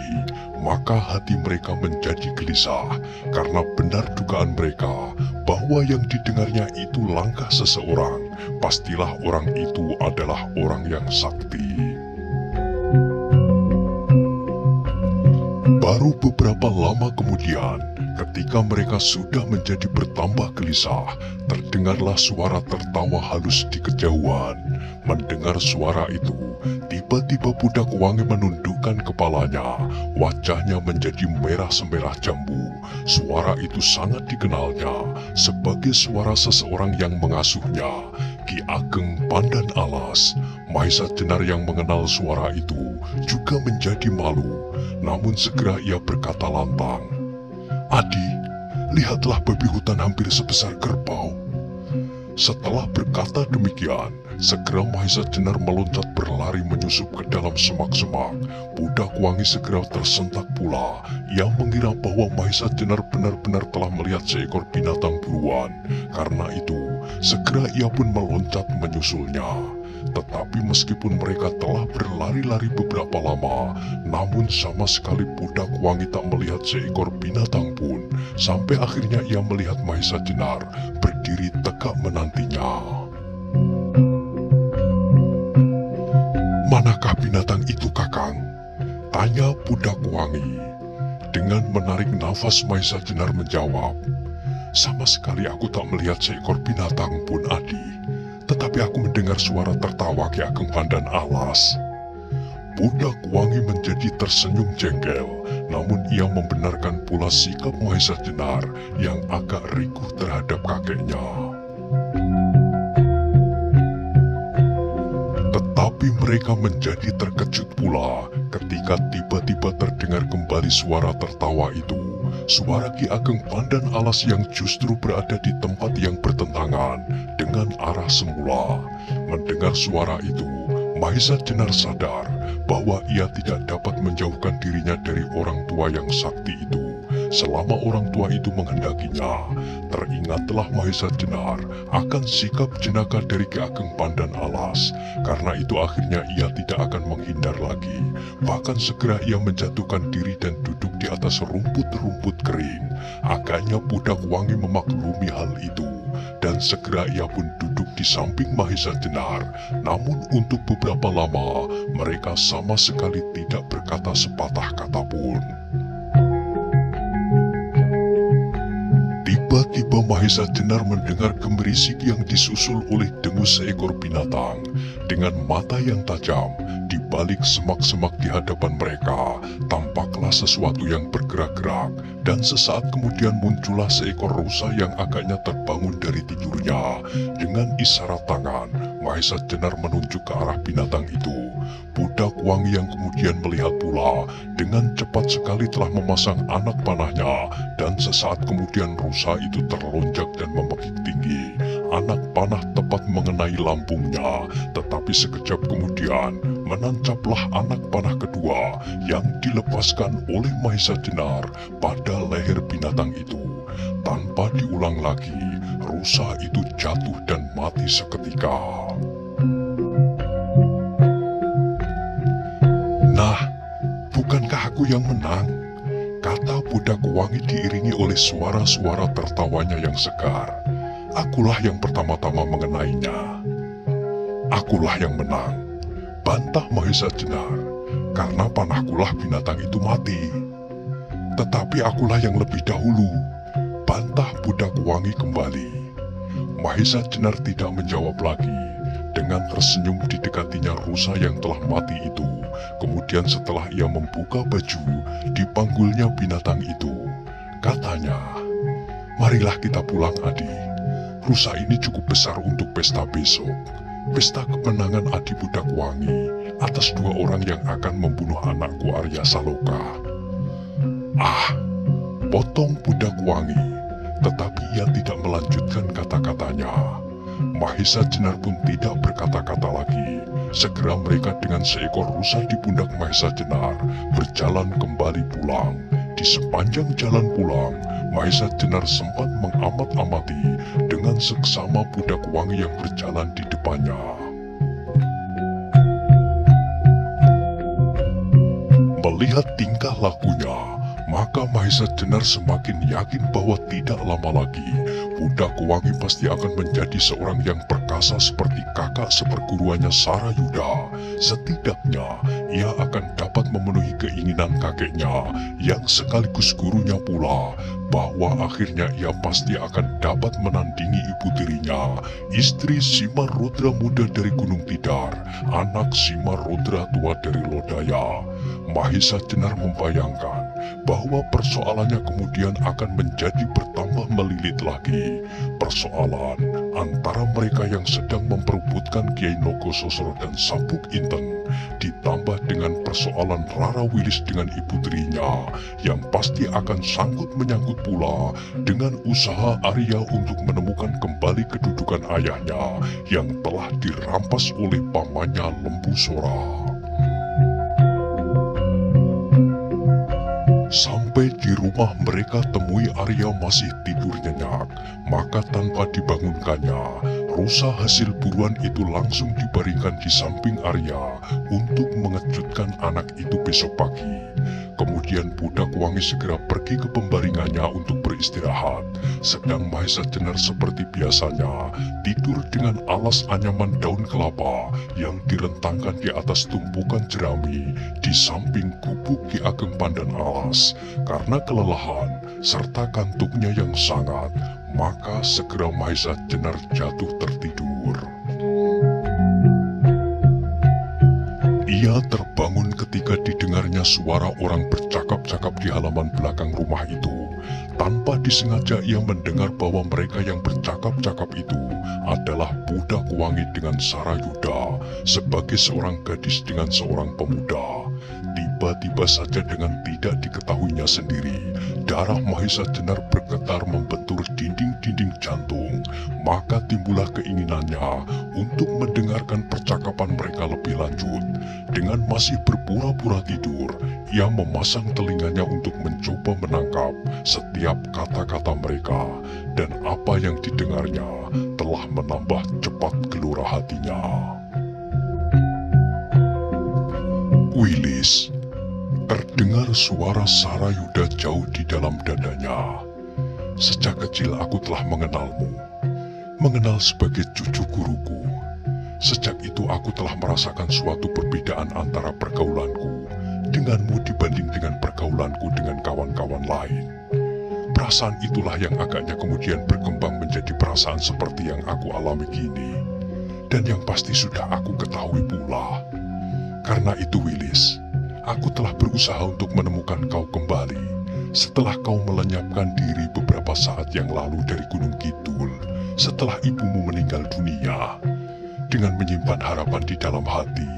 Maka hati mereka menjadi gelisah, karena benar dugaan mereka bahwa yang didengarnya itu langkah seseorang. Pastilah orang itu adalah orang yang sakti. Baru beberapa lama kemudian, ketika mereka sudah menjadi bertambah gelisah, terdengarlah suara tertawa halus di kejauhan. Mendengar suara itu, tiba-tiba budak wangi menundukkan kepalanya. Wajahnya menjadi merah semerah jambu. Suara itu sangat dikenalnya sebagai suara seseorang yang mengasuhnya, Ki Ageng Pandan Alas. Mahesa Jenar yang mengenal suara itu juga menjadi malu. Namun segera ia berkata lantang, "Adi, lihatlah babi hutan hampir sebesar kerbau." Setelah berkata demikian, segera Mahesa Jenar meloncat berlari menyusup ke dalam semak-semak. Budak wangi segera tersentak pula. Ia mengira bahwa Mahesa Jenar benar-benar telah melihat seekor binatang buruan. Karena itu, segera ia pun meloncat menyusulnya. Tetapi meskipun mereka telah berlari-lari beberapa lama, namun sama sekali budak wangi tak melihat seekor binatang pun. Sampai akhirnya ia melihat Mahesa Jenar berdiri tegak menantinya. "Manakah binatang itu, Kakang?" tanya budak wangi. Dengan menarik nafas, Mahesa Jenar menjawab, Sama sekali aku tak melihat seekor binatang pun, Adi. Tetapi aku mendengar suara tertawa Ki Ageng Pandan Alas. Budak Wangi menjadi tersenyum jengkel, namun ia membenarkan pula sikap Mahesa Jenar yang agak rikuh terhadap kakeknya. Tetapi mereka menjadi terkejut pula ketika tiba-tiba terdengar kembali suara tertawa itu. Suara Ki Ageng Pandan Alas yang justru berada di tempat yang bertentangan dengan arah semula. Mendengar suara itu, Mahesa Jenar sadar bahwa ia tidak dapat menjauhkan dirinya dari orang tua yang sakti itu selama orang tua itu menghendakinya. Teringatlah Mahesa Jenar akan sikap jenaka dari Ki Ageng Pandan Alas. Karena itu akhirnya ia tidak akan menghindar lagi. Bahkan segera ia menjatuhkan diri dan duduk di atas rumput-rumput kering. Agaknya Budak Wangi memaklumi hal itu, dan segera ia pun duduk di samping Mahesa Jenar. Namun untuk beberapa lama mereka sama sekali tidak berkata sepatah kata pun. Tiba-tiba Mahesa Jenar mendengar gemerisik yang disusul oleh dengus seekor binatang. Dengan mata yang tajam, di balik semak-semak di hadapan mereka, tampaklah sesuatu yang bergerak-gerak. Dan sesaat kemudian muncullah seekor rusa yang agaknya terbangun dari tidurnya. Dengan isyarat tangan, Mahesa Jenar menunjuk ke arah binatang itu. Budak Wangi yang kemudian melihat pula, dengan cepat sekali telah memasang anak panahnya, dan sesaat kemudian rusa itu terlonjak dan memekik tinggi. Anak panah tepat mengenai lambungnya, tetapi sekejap kemudian menancaplah anak panah kedua yang dilepaskan oleh Mahesa Jenar pada leher binatang itu. Tanpa diulang lagi, rusa itu jatuh dan mati seketika. Nah, bukankah aku yang menang? Kata Budak Wangi diiringi oleh suara-suara tertawanya yang segar. Akulah yang pertama-tama mengenainya. Akulah yang menang, bantah Mahesa Jenar, karena panahkulah binatang itu mati. Tetapi akulah yang lebih dahulu, bantah Budak Wangi kembali. Mahesa Jenar tidak menjawab lagi. Dengan tersenyum didekatinya rusa yang telah mati itu. Kemudian setelah ia membuka baju, dipanggulnya binatang itu. Katanya, marilah kita pulang, Adi. Rusa ini cukup besar untuk pesta besok. Pesta kemenangan Adi Budak Wangi atas dua orang yang akan membunuh anakku Arya Saloka. Ah, potong Budak Wangi, tetapi ia tidak melanjutkan kata-katanya. Mahesa Jenar pun tidak berkata-kata lagi. Segera mereka dengan seekor rusa di pundak Mahesa Jenar berjalan kembali pulang. Di sepanjang jalan pulang, Mahesa Jenar sempat mengamat-amati dengan seksama Budak Wangi yang berjalan di depannya. Melihat tingkah lakunya, maka Mahesa Jenar semakin yakin bahwa tidak lama lagi Budak Wangi pasti akan menjadi seorang yang perkasa seperti kakak seperguruannya Sarayuda. Setidaknya ia akan dapat memenuhi keinginan kakeknya yang sekaligus gurunya pula, bahwa akhirnya ia pasti akan dapat menandingi ibu tirinya, istri Simarudra muda dari Gunung Tidar, anak Simarudra tua dari Lodaya. Mahesa Jenar membayangkan bahwa persoalannya kemudian akan menjadi bertambah melilit lagi. Persoalan antara mereka yang sedang memperebutkan Kiai Nogososro dan Sabuk Inten, ditambah dengan persoalan Rara Wilis dengan ibu tirinya, yang pasti akan sangkut menyangkut pula dengan usaha Arya untuk menemukan kembali kedudukan ayahnya yang telah dirampas oleh pamannya Lembu Sora. Sampai di rumah mereka temui Arya masih tidur nyenyak, maka tanpa dibangunkannya, rusa hasil buruan itu langsung dibaringkan di samping Arya untuk mengejutkan anak itu besok pagi. Kemudian Budak Wangi segera pergi ke pembaringannya untuk beristirahat, sedang Mahesa Jenar seperti biasanya tidur dengan alas anyaman daun kelapa yang direntangkan di atas tumpukan jerami di samping gubuk Ki Ageng Pandan Alas. Karena kelelahan serta kantuknya yang sangat, Maka segera Mahesa Jenar jatuh tertidur. Ia terbangun ketika didengarnya suara orang bercakap-cakap di halaman belakang rumah itu. Tanpa disengaja ia mendengar bahwa mereka yang bercakap-cakap itu adalah budak wangi dengan Sarayuda sebagai seorang gadis dengan seorang pemuda. Tiba-tiba saja dengan tidak diketahuinya sendiri, darah Mahesa Jenar bergetar membentur dinding-dinding jantung. Maka timbullah keinginannya untuk mendengarkan percakapan mereka lebih lanjut. Dengan masih berpura-pura tidur, ia memasang telinganya untuk mencoba menangkap setiap kata-kata mereka. Dan apa yang didengarnya telah menambah cepat gelora hatinya. Wilis, terdengar suara Sarayuda jauh di dalam dadanya. Sejak kecil aku telah mengenalmu, mengenal sebagai cucu guruku. Sejak itu aku telah merasakan suatu perbedaan antara pergaulanku denganmu dibanding dengan pergaulanku dengan kawan-kawan lain. Perasaan itulah yang agaknya kemudian berkembang menjadi perasaan seperti yang aku alami kini, dan yang pasti sudah aku ketahui pula. Karena itu Wilis, aku telah berusaha untuk menemukan kau kembali setelah kau melenyapkan diri beberapa saat yang lalu dari Gunung Kidul setelah ibumu meninggal dunia, dengan menyimpan harapan di dalam hati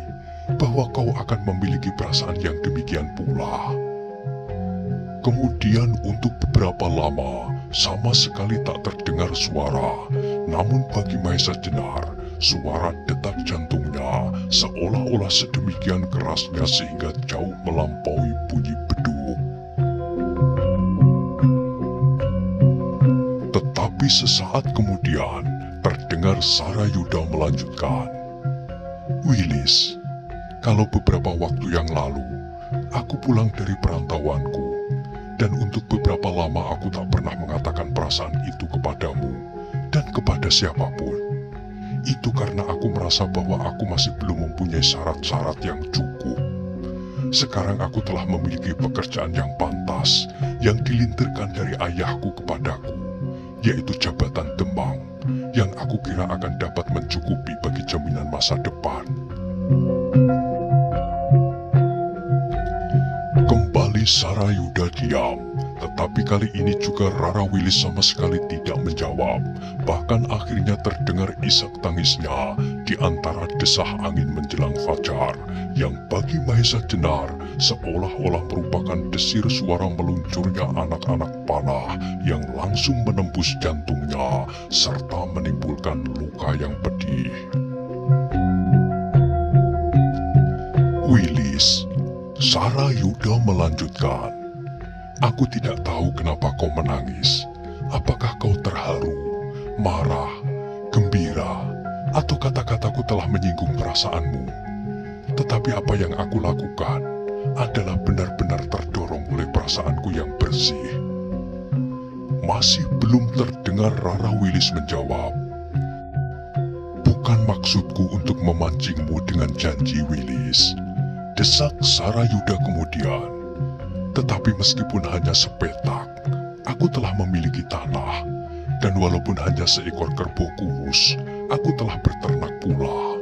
bahwa kau akan memiliki perasaan yang demikian pula. Kemudian untuk beberapa lama sama sekali tak terdengar suara, namun bagi Mahesa Jenar, suara detak jantungnya seolah-olah sedemikian kerasnya sehingga jauh melampaui bunyi beduk. Tetapi sesaat kemudian terdengar Sarayuda melanjutkan, Wilis, kalau beberapa waktu yang lalu aku pulang dari perantauanku, dan untuk beberapa lama aku tak pernah mengatakan perasaan itu kepadamu dan kepada siapapun. Itu karena aku merasa bahwa aku masih belum mempunyai syarat-syarat yang cukup. Sekarang aku telah memiliki pekerjaan yang pantas, yang dilintirkan dari ayahku kepadaku, yaitu jabatan Demang, yang aku kira akan dapat mencukupi bagi jaminan masa depan. Kembali Sarayuda diam, tetapi kali ini juga Rara Wilis sama sekali tidak menjawab. Bahkan akhirnya terdengar isak tangisnya di antara desah angin menjelang fajar, yang bagi Mahesa Jenar seolah-olah merupakan desir suara meluncurnya anak-anak panah yang langsung menembus jantungnya serta menimbulkan luka yang pedih. Wilis, Sarayuda melanjutkan, aku tidak tahu kenapa kau menangis. Apakah kau terharu, marah, gembira, atau kata-kataku telah menyinggung perasaanmu? Tetapi apa yang aku lakukan adalah benar-benar terdorong oleh perasaanku yang bersih. Masih belum terdengar Rara Wilis menjawab. Bukan maksudku untuk memancingmu dengan janji, Wilis, desak Sarayuda kemudian. Tetapi meskipun hanya sepetak, aku telah memiliki tanah, dan walaupun hanya seekor kerbau kurus, aku telah berternak pula.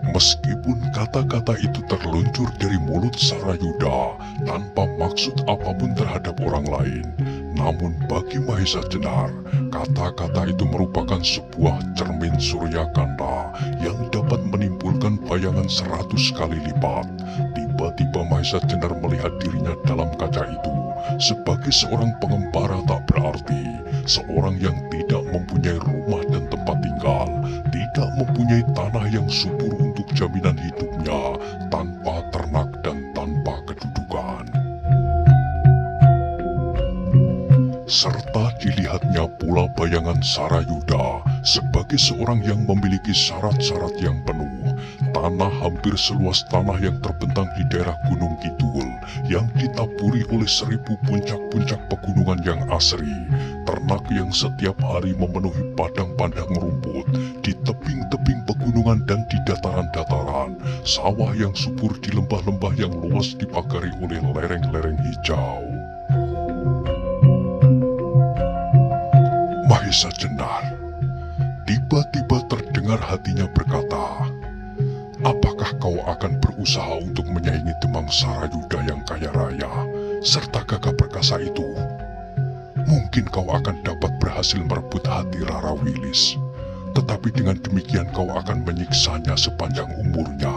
Meskipun kata-kata itu terluncur dari mulut Sarayuda tanpa maksud apapun terhadap orang lain, namun bagi Mahesa Jenar, kata-kata itu merupakan sebuah cermin Surya Kanda yang dapat menimbulkan bayangan 100 kali lipat. Tiba-tiba Mahesa Jenar melihat dirinya dalam kaca itu sebagai seorang pengembara tak berarti, seorang yang tidak mempunyai rumah dan tempat tinggal, tidak mempunyai tanah yang subur untuk jaminan hidupnya, tanpa ternak dan tanpa kedudukan. Serta dilihatnya pula bayangan Sarayuda sebagai seorang yang memiliki syarat-syarat yang penuh. Tanah hampir seluas tanah yang terbentang di daerah Gunung Kidul, yang ditaburi oleh 1000 puncak-puncak pegunungan yang asri. Ternak yang setiap hari memenuhi padang-padang rumput di tebing-tebing pegunungan dan di dataran-dataran. Sawah yang subur di lembah-lembah yang luas dipagari oleh lereng-lereng hijau. Mahesa Jenar. Tiba-tiba terdengar hatinya berkata, apakah kau akan berusaha untuk menyaingi Demang Sarayuda yang kaya raya, serta gagah perkasa itu? Mungkin kau akan dapat berhasil merebut hati Rara Wilis, tetapi dengan demikian kau akan menyiksanya sepanjang umurnya.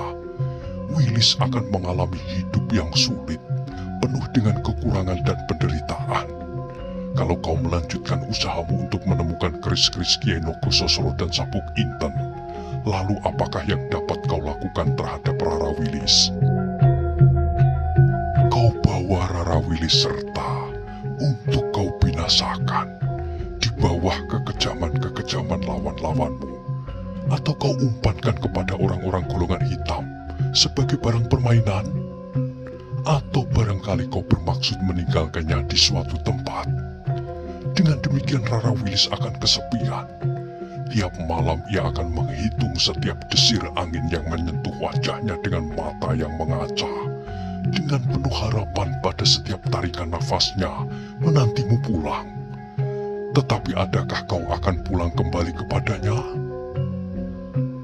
Wilis akan mengalami hidup yang sulit, penuh dengan kekurangan dan penderitaan. Kalau kau melanjutkan usahamu untuk menemukan keris-keris Kiai Nogososro dan Sabuk Inten, lalu apakah yang dapat kau lakukan terhadap Rara Wilis? Kau bawa Rara Wilis serta untuk kau binasakan di bawah kekejaman-kekejaman lawan-lawanmu, atau kau umpankan kepada orang-orang golongan hitam sebagai barang permainan, atau barangkali kau bermaksud meninggalkannya di suatu tempat. Dengan demikian Rara Wilis akan kesepian. Tiap malam ia akan menghitung setiap desir angin yang menyentuh wajahnya dengan mata yang mengaca, dengan penuh harapan pada setiap tarikan nafasnya menantimu pulang. Tetapi adakah kau akan pulang kembali kepadanya?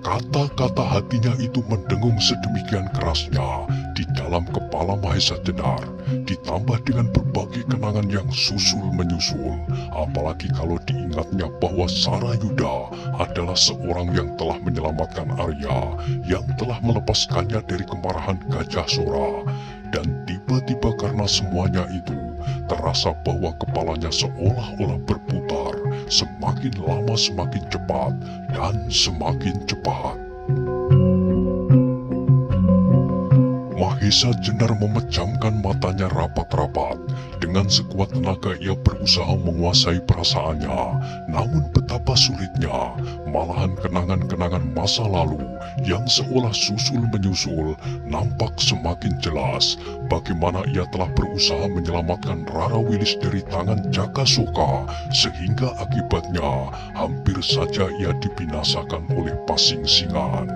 Kata-kata hatinya itu mendengung sedemikian kerasnya di dalam kepala Mahesa Jenar, ditambah dengan berbagai kenangan yang susul menyusul, apalagi kalau diingatnya bahwa Sarayuda adalah seorang yang telah menyelamatkan Arya, yang telah melepaskannya dari kemarahan Gajah Sora. Dan tiba-tiba karena semuanya itu, terasa bahwa kepalanya seolah-olah berputar, semakin lama semakin cepat, dan semakin cepat. Mahesa Jenar memejamkan matanya rapat-rapat. Dengan sekuat tenaga ia berusaha menguasai perasaannya. Namun betapa sulitnya, malahan kenangan-kenangan masa lalu yang seolah susul menyusul nampak semakin jelas. Bagaimana ia telah berusaha menyelamatkan Rara Wilis dari tangan Jaka Soka, sehingga akibatnya hampir saja ia dibinasakan oleh Pasing Singan.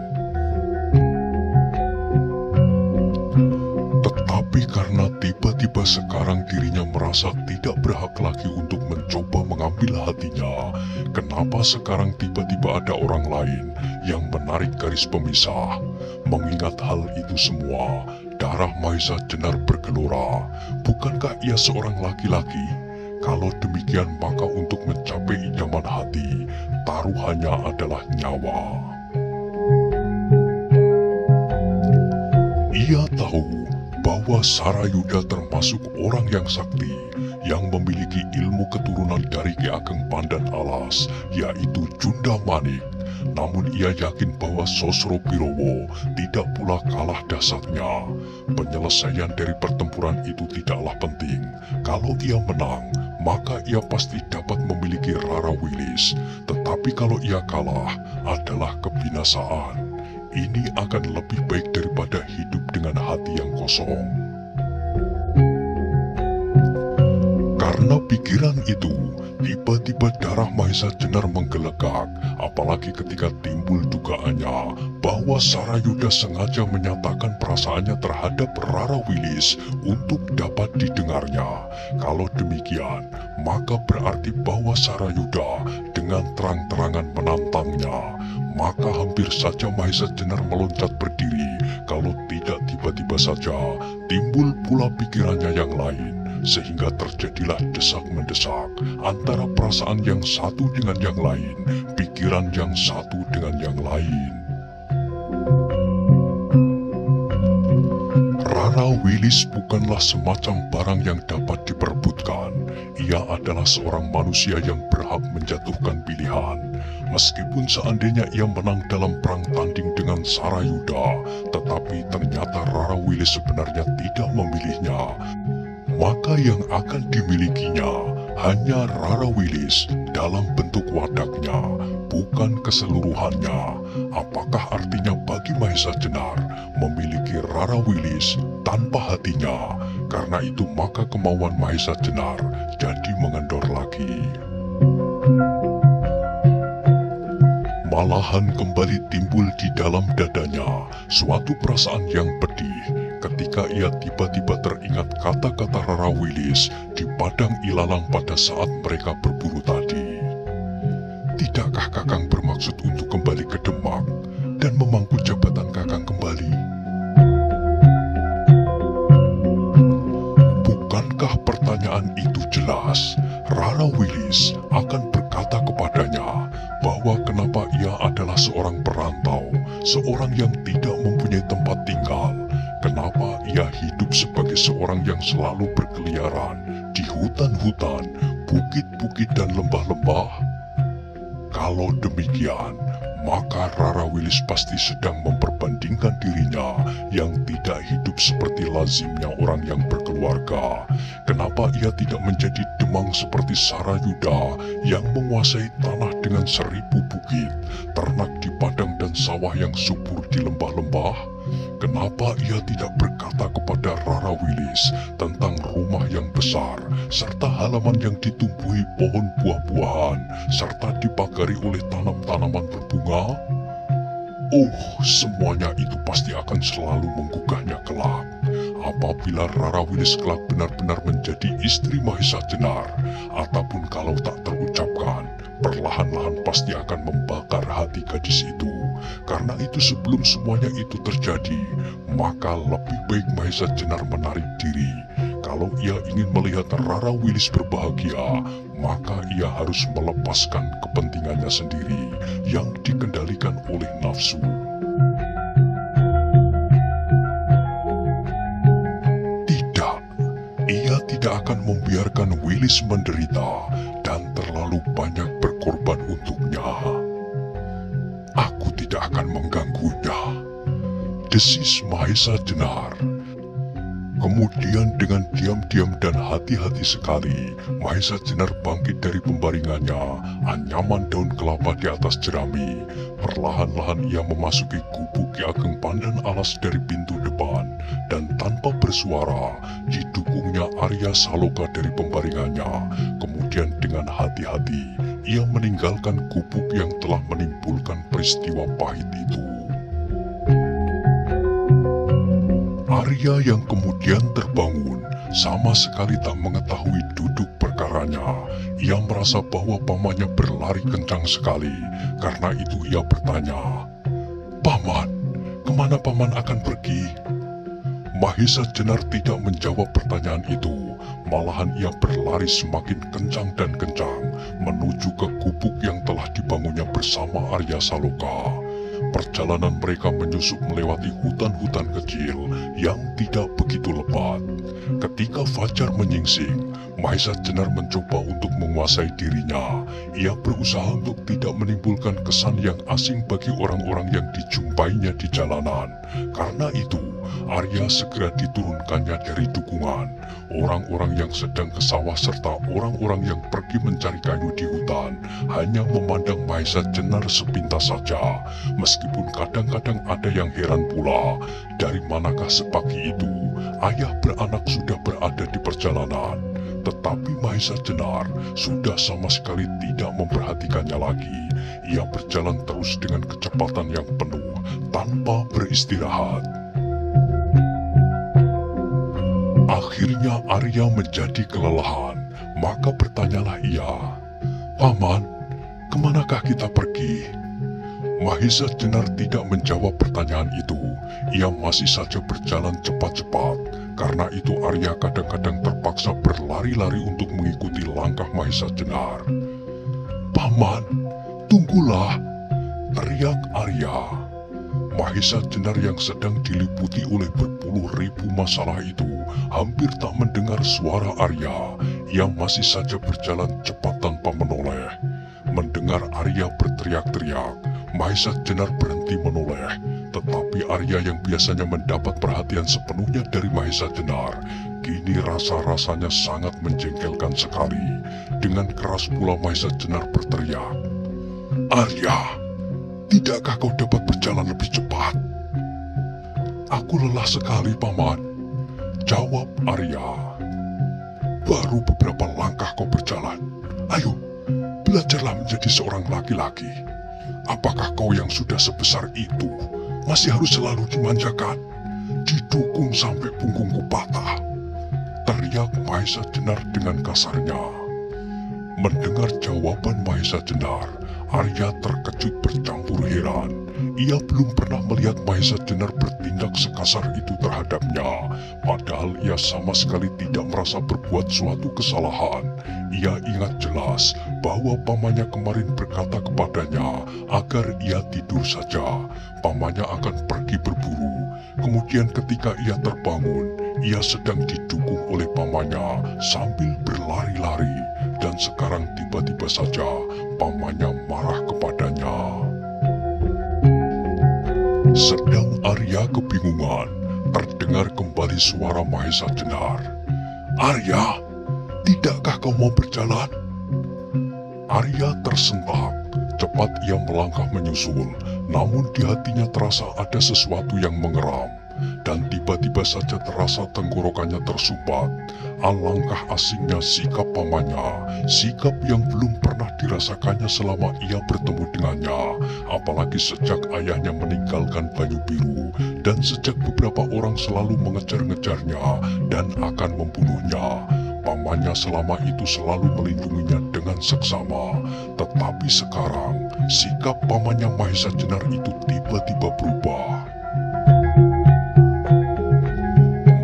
Tetapi karena tiba-tiba sekarang dirinya merasa tidak berhak lagi untuk mencoba mengambil hatinya, kenapa sekarang tiba-tiba ada orang lain yang menarik garis pemisah? Mengingat hal itu semua, darah Mahesa Jenar bergelora. Bukankah ia seorang laki-laki? Kalau demikian maka untuk mencapai idaman hati, taruhannya adalah nyawa. Ia tahu bahwa Sarayuda termasuk orang yang sakti, yang memiliki ilmu keturunan dari Ki Ageng Pandan Alas, yaitu Junda Manik. Namun ia yakin bahwa Sosro Birowo tidak pula kalah dahsyatnya. Penyelesaian dari pertempuran itu tidaklah penting. Kalau ia menang, maka ia pasti dapat memiliki Rara Wilis. Tetapi kalau ia kalah, adalah kebinasaan. Ini akan lebih baik daripada hidup dengan hati yang kosong. Karena pikiran itu, tiba-tiba darah Mahesa Jenar menggelegak, apalagi ketika timbul dugaannya bahwa Sarayuda sengaja menyatakan perasaannya terhadap Rara Wilis untuk dapat didengarnya. Kalau demikian, maka berarti bahwa Sarayuda dengan terang-terangan menantangnya. Maka hampir saja Mahesa Jenar meloncat berdiri, kalau tidak tiba-tiba saja timbul pula pikirannya yang lain, sehingga terjadilah desak-mendesak antara perasaan yang satu dengan yang lain, pikiran yang satu dengan yang lain. Rara Wilis bukanlah semacam barang yang dapat diperebutkan. Ia adalah seorang manusia yang berhak menjatuhkan pilihan. Meskipun seandainya ia menang dalam perang tanding dengan Sarayuda, tetapi ternyata Rara Wilis sebenarnya tidak memilihnya, maka yang akan dimilikinya hanya Rara Wilis dalam bentuk wadaknya, bukan keseluruhannya. Apakah artinya bagi Mahesa Jenar memiliki Rara Wilis tanpa hatinya? Karena itu maka kemauan Mahesa Jenar jadi mengendor lagi. Malahan kembali timbul di dalam dadanya suatu perasaan yang pedih ketika ia tiba-tiba teringat kata-kata Rara Wilis di padang ilalang pada saat mereka berburu tadi. Kakang bermaksud untuk kembali ke Demak dan memangku jabatan Kakang kembali? Bukankah pertanyaan itu jelas? Rara Wilis akan berkata kepadanya bahwa kenapa ia adalah seorang perantau, seorang yang tidak mempunyai tempat tinggal. Kenapa ia hidup sebagai seorang yang selalu berkeliaran di hutan-hutan, bukit-bukit dan lembah-lembah? Kalau demikian, maka Rara Wilis pasti sedang memperbandingkan dirinya yang tidak hidup seperti lazimnya orang yang berkeluarga. Kenapa ia tidak menjadi demang seperti Sarayuda yang menguasai tanah dengan 1000 bukit, ternak di padang dan sawah yang subur di lembah-lembah? Kenapa ia tidak berkata kepada Rara Wilis tentang rumah yang besar, serta halaman yang ditumbuhi pohon buah-buahan, serta dipagari oleh tanam-tanaman berbunga? Oh, semuanya itu pasti akan selalu menggugahnya kelak. Apabila Rara Wilis kelak benar-benar menjadi istri Mahesa Jenar, ataupun kalau tak terucapkan, perlahan-lahan pasti akan membakar hati gadis itu. Karena itu sebelum semuanya itu terjadi, maka lebih baik Mahesa Jenar menarik diri. Kalau ia ingin melihat Rara Wilis berbahagia, maka ia harus melepaskan kepentingannya sendiri yang dikendalikan oleh nafsu. Tidak, ia tidak akan membiarkan Wilis menderita dan terlalu banyak berkorban untuknya. Aku tidak akan mengganggunya, desis Mahesa Jenar. Kemudian dengan diam-diam dan hati-hati sekali, Mahesa Jenar bangkit dari pembaringannya, anyaman daun kelapa di atas jerami. Perlahan-lahan ia memasuki gubuk Ki Ageng Pandan Alas dari pintu depan, dan tanpa bersuara, didukungnya Arya Saloka dari pembaringannya. Kemudian dengan hati-hati, ia meninggalkan gubuk yang telah menimbulkan peristiwa pahit itu. Arya yang kemudian terbangun sama sekali tak mengetahui duduk perkaranya. Ia merasa bahwa pamannya berlari kencang sekali. Karena itu ia bertanya, "Paman, kemana paman akan pergi?" Mahesa Jenar tidak menjawab pertanyaan itu. Malahan ia berlari semakin kencang dan kencang menuju ke gubuk yang telah dibangunnya bersama Arya Saloka. Perjalanan mereka menyusup melewati hutan-hutan kecil yang tidak begitu lebat. Ketika fajar menyingsing, Mahesa Jenar mencoba untuk menguasai dirinya. Ia berusaha untuk tidak menimbulkan kesan yang asing bagi orang-orang yang dijumpainya di jalanan. Karena itu, Arya segera diturunkannya dari dukungan. Orang-orang yang sedang ke sawah serta orang-orang yang pergi mencari kayu di hutan hanya memandang Mahesa Jenar sepintas saja. Meskipun kadang-kadang ada yang heran pula, dari manakah sepagi itu ayah beranak sudah berada di perjalanan. Tetapi Mahesa Jenar sudah sama sekali tidak memperhatikannya lagi. Ia berjalan terus dengan kecepatan yang penuh tanpa beristirahat. Akhirnya Arya menjadi kelelahan, maka bertanyalah ia, "Paman, kemanakah kita pergi?" Mahesa Jenar tidak menjawab pertanyaan itu. Ia masih saja berjalan cepat-cepat. Karena itu Arya kadang-kadang terpaksa berlari-lari untuk mengikuti langkah Mahesa Jenar. "Paman, tunggulah!" teriak Arya. Mahesa Jenar yang sedang diliputi oleh berpuluh ribu masalah itu hampir tak mendengar suara Arya. Ia masih saja berjalan cepat tanpa menoleh. Mendengar Arya berteriak-teriak, Mahesa Jenar berhenti menoleh. Tetapi Arya yang biasanya mendapat perhatian sepenuhnya dari Mahesa Jenar, kini rasa-rasanya sangat menjengkelkan sekali. Dengan keras pula Mahesa Jenar berteriak, "Arya, tidakkah kau dapat berjalan lebih cepat?" "Aku lelah sekali, Paman," jawab Arya. "Baru beberapa langkah kau berjalan. Ayo, belajarlah menjadi seorang laki-laki. Apakah kau yang sudah sebesar itu masih harus selalu dimanjakan, didukung sampai punggungku patah?" teriak Mahesa Jenar dengan kasarnya. Mendengar jawaban Mahesa Jenar, Arya terkejut bercampur heran. Ia belum pernah melihat Mahesa Jenar bertindak sekasar itu terhadapnya. Padahal ia sama sekali tidak merasa berbuat suatu kesalahan. Ia ingat jelas bahwa pamannya kemarin berkata kepadanya agar ia tidur saja. Pamannya akan pergi berburu. Kemudian ketika ia terbangun, ia sedang didukung oleh pamannya sambil berlari-lari. Dan sekarang tiba-tiba saja pamannya marah kepadanya. Sedang Arya kebingungan, terdengar kembali suara Mahesa Jenar. "Arya, tidakkah kau mau berjalan?" Arya tersentak. Cepat ia melangkah menyusul, namun di hatinya terasa ada sesuatu yang mengeram. Dan tiba-tiba saja terasa tenggorokannya tersumbat. Alangkah asingnya sikap pamannya, sikap yang belum pernah dirasakannya selama ia bertemu dengannya. Apalagi sejak ayahnya meninggalkan Banyu Biru, dan sejak beberapa orang selalu mengejar-ngejarnya dan akan membunuhnya. Pamannya selama itu selalu melindunginya dengan seksama. Tetapi sekarang, sikap pamannya Mahesa Jenar itu tiba-tiba berubah.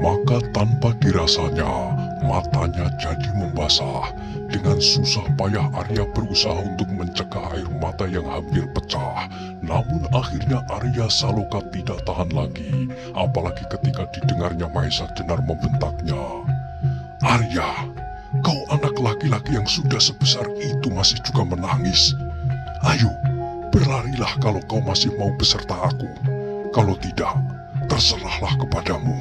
Maka tanpa dirasanya, matanya jadi membasah. Dengan susah payah Arya berusaha untuk mencegah air mata yang hampir pecah. Namun akhirnya Arya Saloka tidak tahan lagi. Apalagi ketika didengarnya Mahesa Jenar membentaknya. "Arya, kau anak laki-laki yang sudah sebesar itu masih juga menangis. Ayo, berlarilah kalau kau masih mau beserta aku. Kalau tidak, terserahlah kepadamu."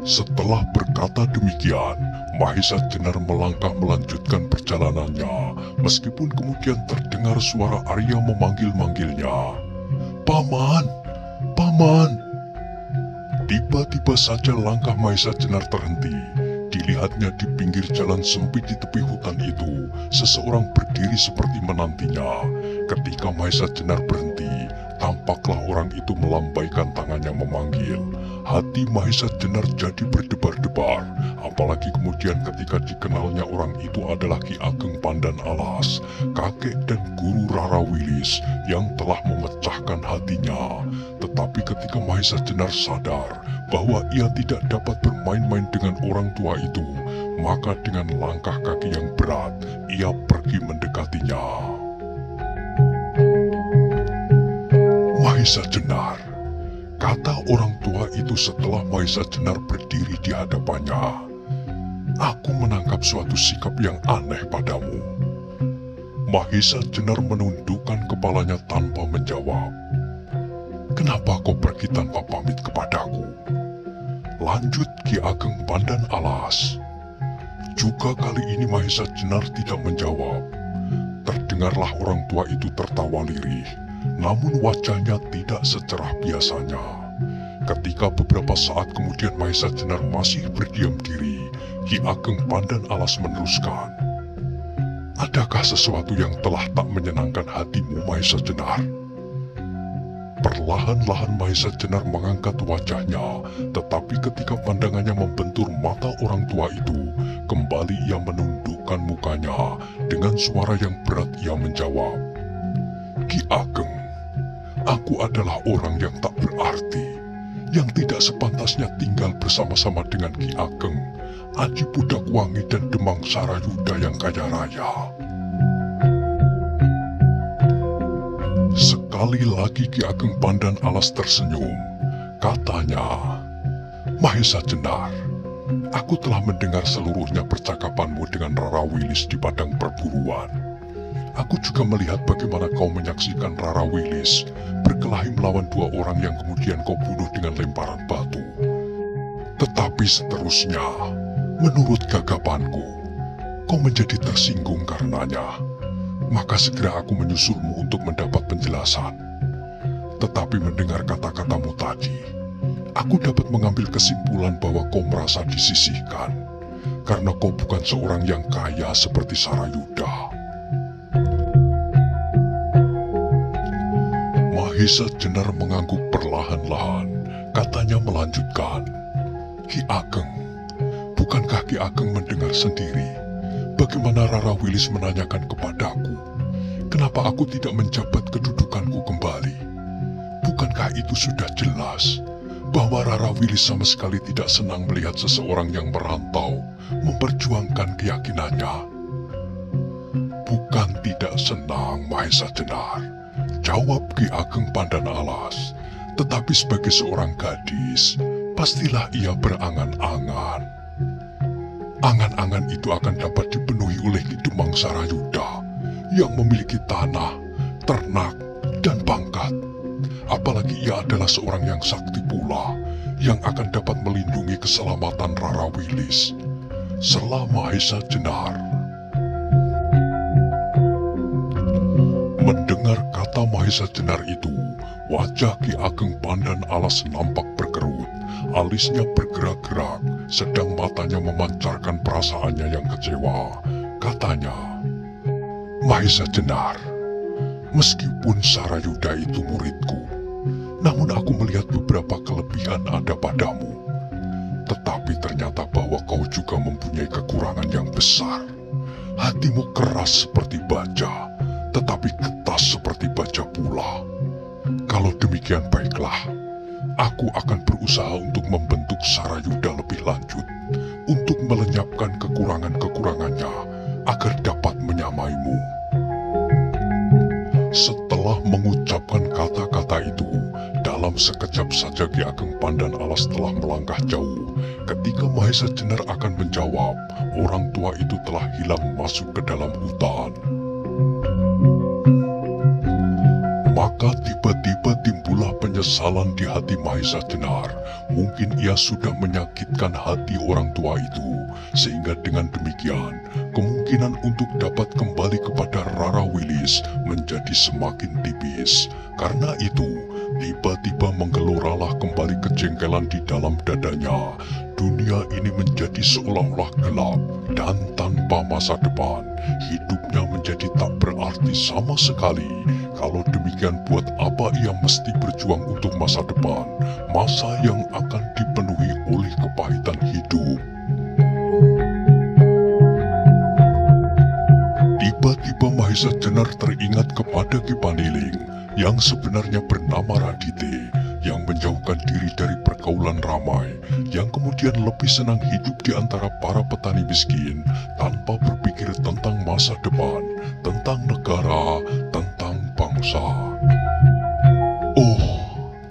Setelah berkata demikian, Mahesa Jenar melangkah melanjutkan perjalanannya, meskipun kemudian terdengar suara Arya memanggil-manggilnya. "Paman! Paman!" Tiba-tiba saja langkah Mahesa Jenar terhenti. Dilihatnya di pinggir jalan sempit di tepi hutan itu, seseorang berdiri seperti menantinya. Ketika Mahesa Jenar berhenti, tampaklah orang itu melambaikan tangannya memanggil. Hati Mahesa Jenar jadi berdebar-debar, apalagi kemudian ketika dikenalnya orang itu adalah Ki Ageng Pandan Alas, kakek dan guru Rara Wilis yang telah memecahkan hatinya. Tetapi ketika Mahesa Jenar sadar bahwa ia tidak dapat bermain-main dengan orang tua itu, maka dengan langkah kaki yang berat, ia pergi mendekatinya. "Mahesa Jenar," kata orang tua itu setelah Mahesa Jenar berdiri di hadapannya. "Aku menangkap suatu sikap yang aneh padamu." Mahesa Jenar menundukkan kepalanya tanpa menjawab. "Kenapa kau pergi tanpa pamit kepadaku?" Lanjut Ki Ageng Pandan Alas. Juga kali ini Mahesa Jenar tidak menjawab. Terdengarlah orang tua itu tertawa lirih, namun wajahnya tidak secerah biasanya. Ketika beberapa saat kemudian Mahesa Jenar masih berdiam diri, Ki Ageng Pandan Alas meneruskan. "Adakah sesuatu yang telah tak menyenangkan hatimu, Mahesa Jenar?" Perlahan-lahan Mahesa Jenar mengangkat wajahnya, tetapi ketika pandangannya membentur mata orang tua itu, kembali ia menundukkan mukanya. Dengan suara yang berat ia menjawab, "Ki Ageng, aku adalah orang yang tak berarti, yang tidak sepantasnya tinggal bersama-sama dengan Ki Ageng, Aji Pudakwangi dan Demang Sarayuda yang kaya raya." Sekali lagi Ki Ageng Pandan Alas tersenyum. Katanya, "Mahesa Jenar, aku telah mendengar seluruhnya percakapanmu dengan Rara Wilis di padang perburuan. Aku juga melihat bagaimana kau menyaksikan Rara Wilis berkelahi melawan dua orang yang kemudian kau bunuh dengan lemparan batu. Tetapi seterusnya, menurut gagapanku, kau menjadi tersinggung karenanya. Maka segera aku menyusulmu untuk mendapat penjelasan. Tetapi mendengar kata-katamu tadi, aku dapat mengambil kesimpulan bahwa kau merasa disisihkan, karena kau bukan seorang yang kaya seperti Sarayuda." Mahesa Jenar mengangguk perlahan-lahan, katanya melanjutkan, "Ki Ageng, bukankah Ki Ageng mendengar sendiri bagaimana Rara Wilis menanyakan kepadaku, kenapa aku tidak menjabat kedudukanku kembali? Bukankah itu sudah jelas bahwa Rara Wilis sama sekali tidak senang melihat seseorang yang merantau memperjuangkan keyakinannya? Bukan tidak senang, Mahesa Jenar, jawab Ki Ageng Pandan Alas. Tetapi sebagai seorang gadis, pastilah ia berangan-angan. Angan-angan itu akan dapat dipenuhi oleh Ki Demang Sarayuda yang memiliki tanah, ternak, dan pangkat. Apalagi ia adalah seorang yang sakti pula, yang akan dapat melindungi keselamatan Rara Wilis. Selama Mahesa Jenar. Mendengar kata Mahesa Jenar itu, wajah Ki Ageng Pandan Alas nampak berkerut, alisnya bergerak-gerak, sedang matanya memancarkan perasaannya yang kecewa. Katanya, Mahesa Jenar, meskipun Sarayuda itu muridku, namun aku melihat beberapa kelebihan ada padamu. Tetapi ternyata bahwa kau juga mempunyai kekurangan yang besar. Hatimu keras seperti baja, tetapi ketas seperti baja pula. Kalau demikian baiklah, aku akan berusaha untuk membentuk Sarayuda lebih lanjut, untuk melenyapkan kekurangan-kekurangannya, agar dapat menyamaimu. Setelah mengucapkan kata-kata itu, dalam sekejap saja Ki Ageng Pandan Alas telah melangkah jauh. Ketika Mahesa Jenar akan menjawab, orang tua itu telah hilang masuk ke dalam hutan. Maka tiba-tiba timbullah penyesalan di hati Mahesa Jenar. Mungkin ia sudah menyakitkan hati orang tua itu, sehingga dengan demikian, kemungkinan untuk dapat kembali kepada Rara Wilis menjadi semakin tipis. Karena itu, tiba-tiba menggeloralah kembali kejengkelan di dalam dadanya. Dunia ini menjadi seolah-olah gelap dan tanpa masa depan. Hidupnya menjadi tak berarti sama sekali. Kalau demikian, buat apa ia mesti berjuang untuk masa depan, masa yang akan dipenuhi oleh kepahitan hidup? Tiba-tiba Mahesa Jenar teringat kepada Ki Paniling yang sebenarnya bernama Radite, yang menjauhkan diri dari pergaulan ramai, yang kemudian lebih senang hidup di antara para petani miskin tanpa berpikir tentang masa depan, tentang negara, tentang bangsa. Oh,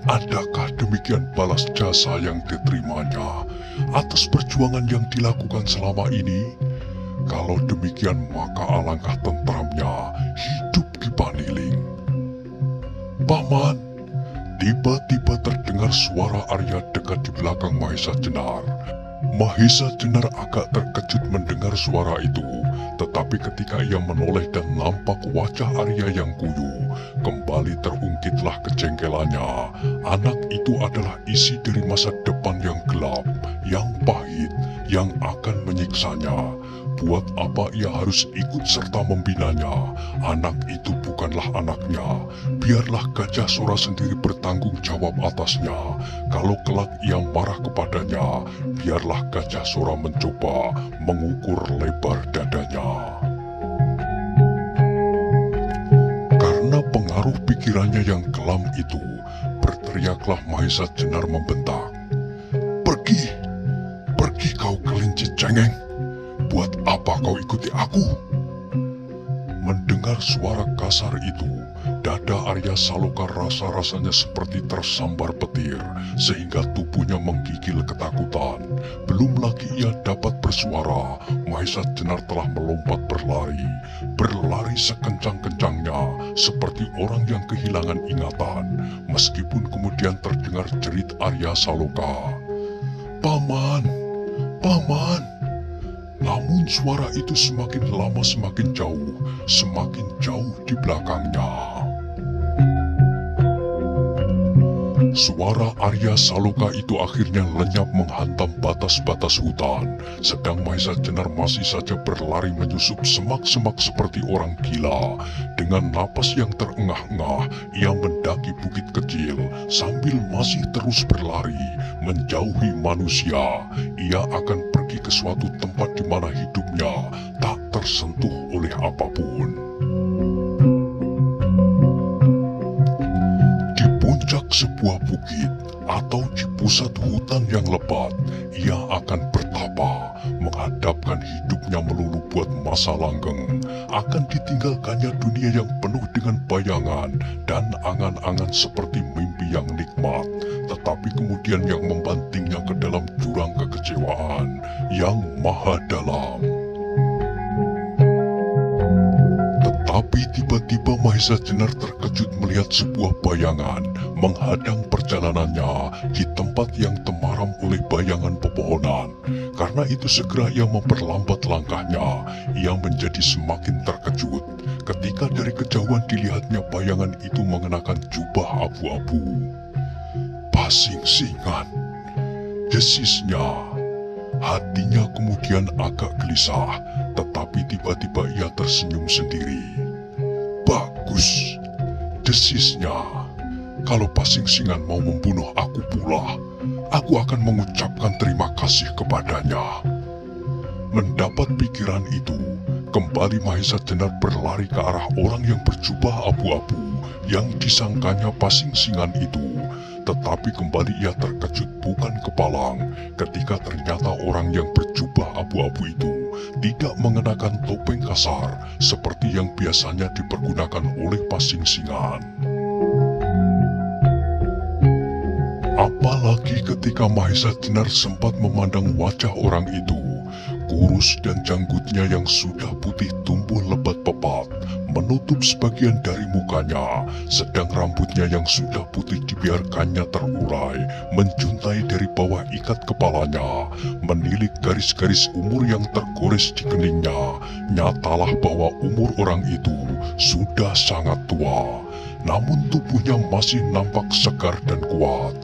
adakah demikian balas jasa yang diterimanya atas perjuangan yang dilakukan selama ini? Kalau demikian, maka alangkah tentramnya hidup Ki Paniling. Paman, tiba-tiba terdengar suara Arya dekat di belakang Mahesa Jenar. Mahesa Jenar agak terkejut mendengar suara itu, tetapi ketika ia menoleh dan nampak wajah Arya yang kuyu, kembali terungkitlah kejengkelannya. Anak itu adalah isi dari masa depan yang gelap, yang pahit, yang akan menyiksanya. Buat apa ia harus ikut serta membinanya? Anak itu bukanlah anaknya. Biarlah Gajah Sora sendiri bertanggung jawab atasnya. Kalau kelak ia marah kepadanya, biarlah Gajah Sora mencoba mengukur lebar dadanya. Karena pengaruh pikirannya yang kelam itu, berteriaklah Mahesa Jenar membentak. Pergi! Pergi kau kelinci cengeng! Buat apa kau ikuti aku? Mendengar suara kasar itu, dada Arya Saloka rasa-rasanya seperti tersambar petir, sehingga tubuhnya menggigil ketakutan. Belum lagi ia dapat bersuara, Mahesa Jenar telah melompat berlari. Berlari sekencang-kencangnya, seperti orang yang kehilangan ingatan, meskipun kemudian terdengar jerit Arya Saloka. Paman! Paman! Namun suara itu semakin lama semakin jauh di belakangnya. Suara Arya Saloka itu akhirnya lenyap menghantam batas-batas hutan, sedang Mahesa Jenar masih saja berlari menyusup semak-semak seperti orang gila. Dengan napas yang terengah-engah, ia mendaki bukit kecil sambil masih terus berlari, menjauhi manusia. Ia akan pergi ke suatu tempat di mana hidupnya tak tersentuh oleh apapun. Di puncak sebuah bukit atau di pusat hutan yang lebat, ia akan bertapa, menghadapkan hidupnya melulu buat masa langgeng. Akan ditinggalkannya dunia yang penuh dengan bayangan dan angan-angan seperti mimpi yang nikmat, tetapi kemudian yang membantingnya ke dalam jurang kekecewaan yang maha dalam. Tetapi tiba-tiba Mahesa Jenar terkejut melihat sebuah bayangan menghadang perjalanannya di tempat yang temaram oleh bayangan pepohonan. Karena itu segera ia memperlambat langkahnya. Ia menjadi semakin terkejut ketika dari kejauhan dilihatnya bayangan itu mengenakan jubah abu-abu. Pasing-singan, desisnya. Hatinya kemudian agak gelisah, tetapi tiba-tiba ia tersenyum sendiri. Bagus, desisnya. Kalau Pasing-singan mau membunuh aku pula, aku akan mengucapkan terima kasih kepadanya. Mendapat pikiran itu, kembali Mahesa Jenar berlari ke arah orang yang berjubah abu-abu yang disangkanya Pasing-singan itu. Tetapi kembali ia terkejut bukan kepalang ketika ternyata orang yang berjubah abu-abu itu tidak mengenakan topeng kasar seperti yang biasanya dipergunakan oleh Pasing-singan. Apalagi ketika Mahesa Jenar sempat memandang wajah orang itu, kurus dan janggutnya yang sudah putih tumbuh lebat pepat, menutup sebagian dari mukanya, sedang rambutnya yang sudah putih dibiarkannya terurai, menjuntai dari bawah ikat kepalanya, menilik garis-garis umur yang tergores di keningnya. Nyatalah bahwa umur orang itu sudah sangat tua, namun tubuhnya masih nampak segar dan kuat.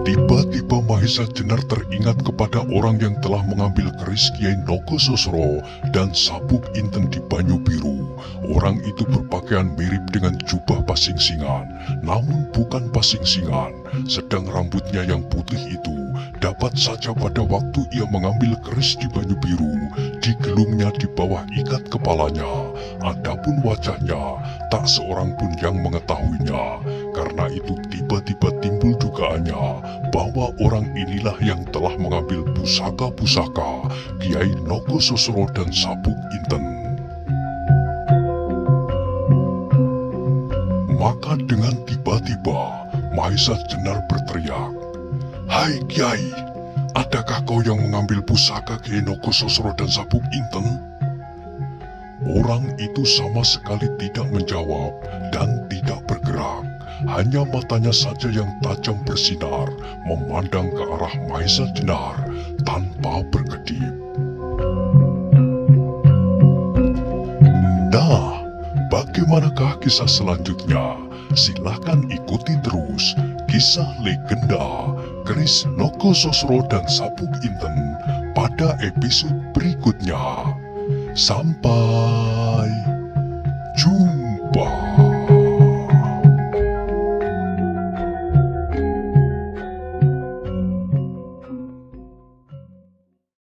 Tiba-tiba Mahesa Jenar teringat kepada orang yang telah mengambil keris Kiai Nogososro dan sabuk inten di Banyu Biru. Orang itu berpakaian mirip dengan jubah Pasing-singan, namun bukan Pasing-singan. Sedang rambutnya yang putih itu dapat saja pada waktu ia mengambil keris di Banyu Biru, digelungnya di bawah ikat kepalanya. Adapun wajahnya, tak seorang pun yang mengetahuinya. Karena itu tiba-tiba timbul dugaannya bahwa orang inilah yang telah mengambil pusaka-pusaka Kiai Nogososro dan sabuk inten. Maka dengan tiba-tiba Mahesa Jenar berteriak, "Hai Kiai, adakah kau yang mengambil pusaka Kiai Nogososro dan sabuk inten?" Orang itu sama sekali tidak menjawab dan tidak bergerak. Hanya matanya saja yang tajam bersinar, memandang ke arah Mahesa Jenar tanpa berkedip. Nah, bagaimanakah kisah selanjutnya? Silahkan ikuti terus kisah legenda keris Nogososro dan sabuk inten pada episode berikutnya. Sampai jumpa.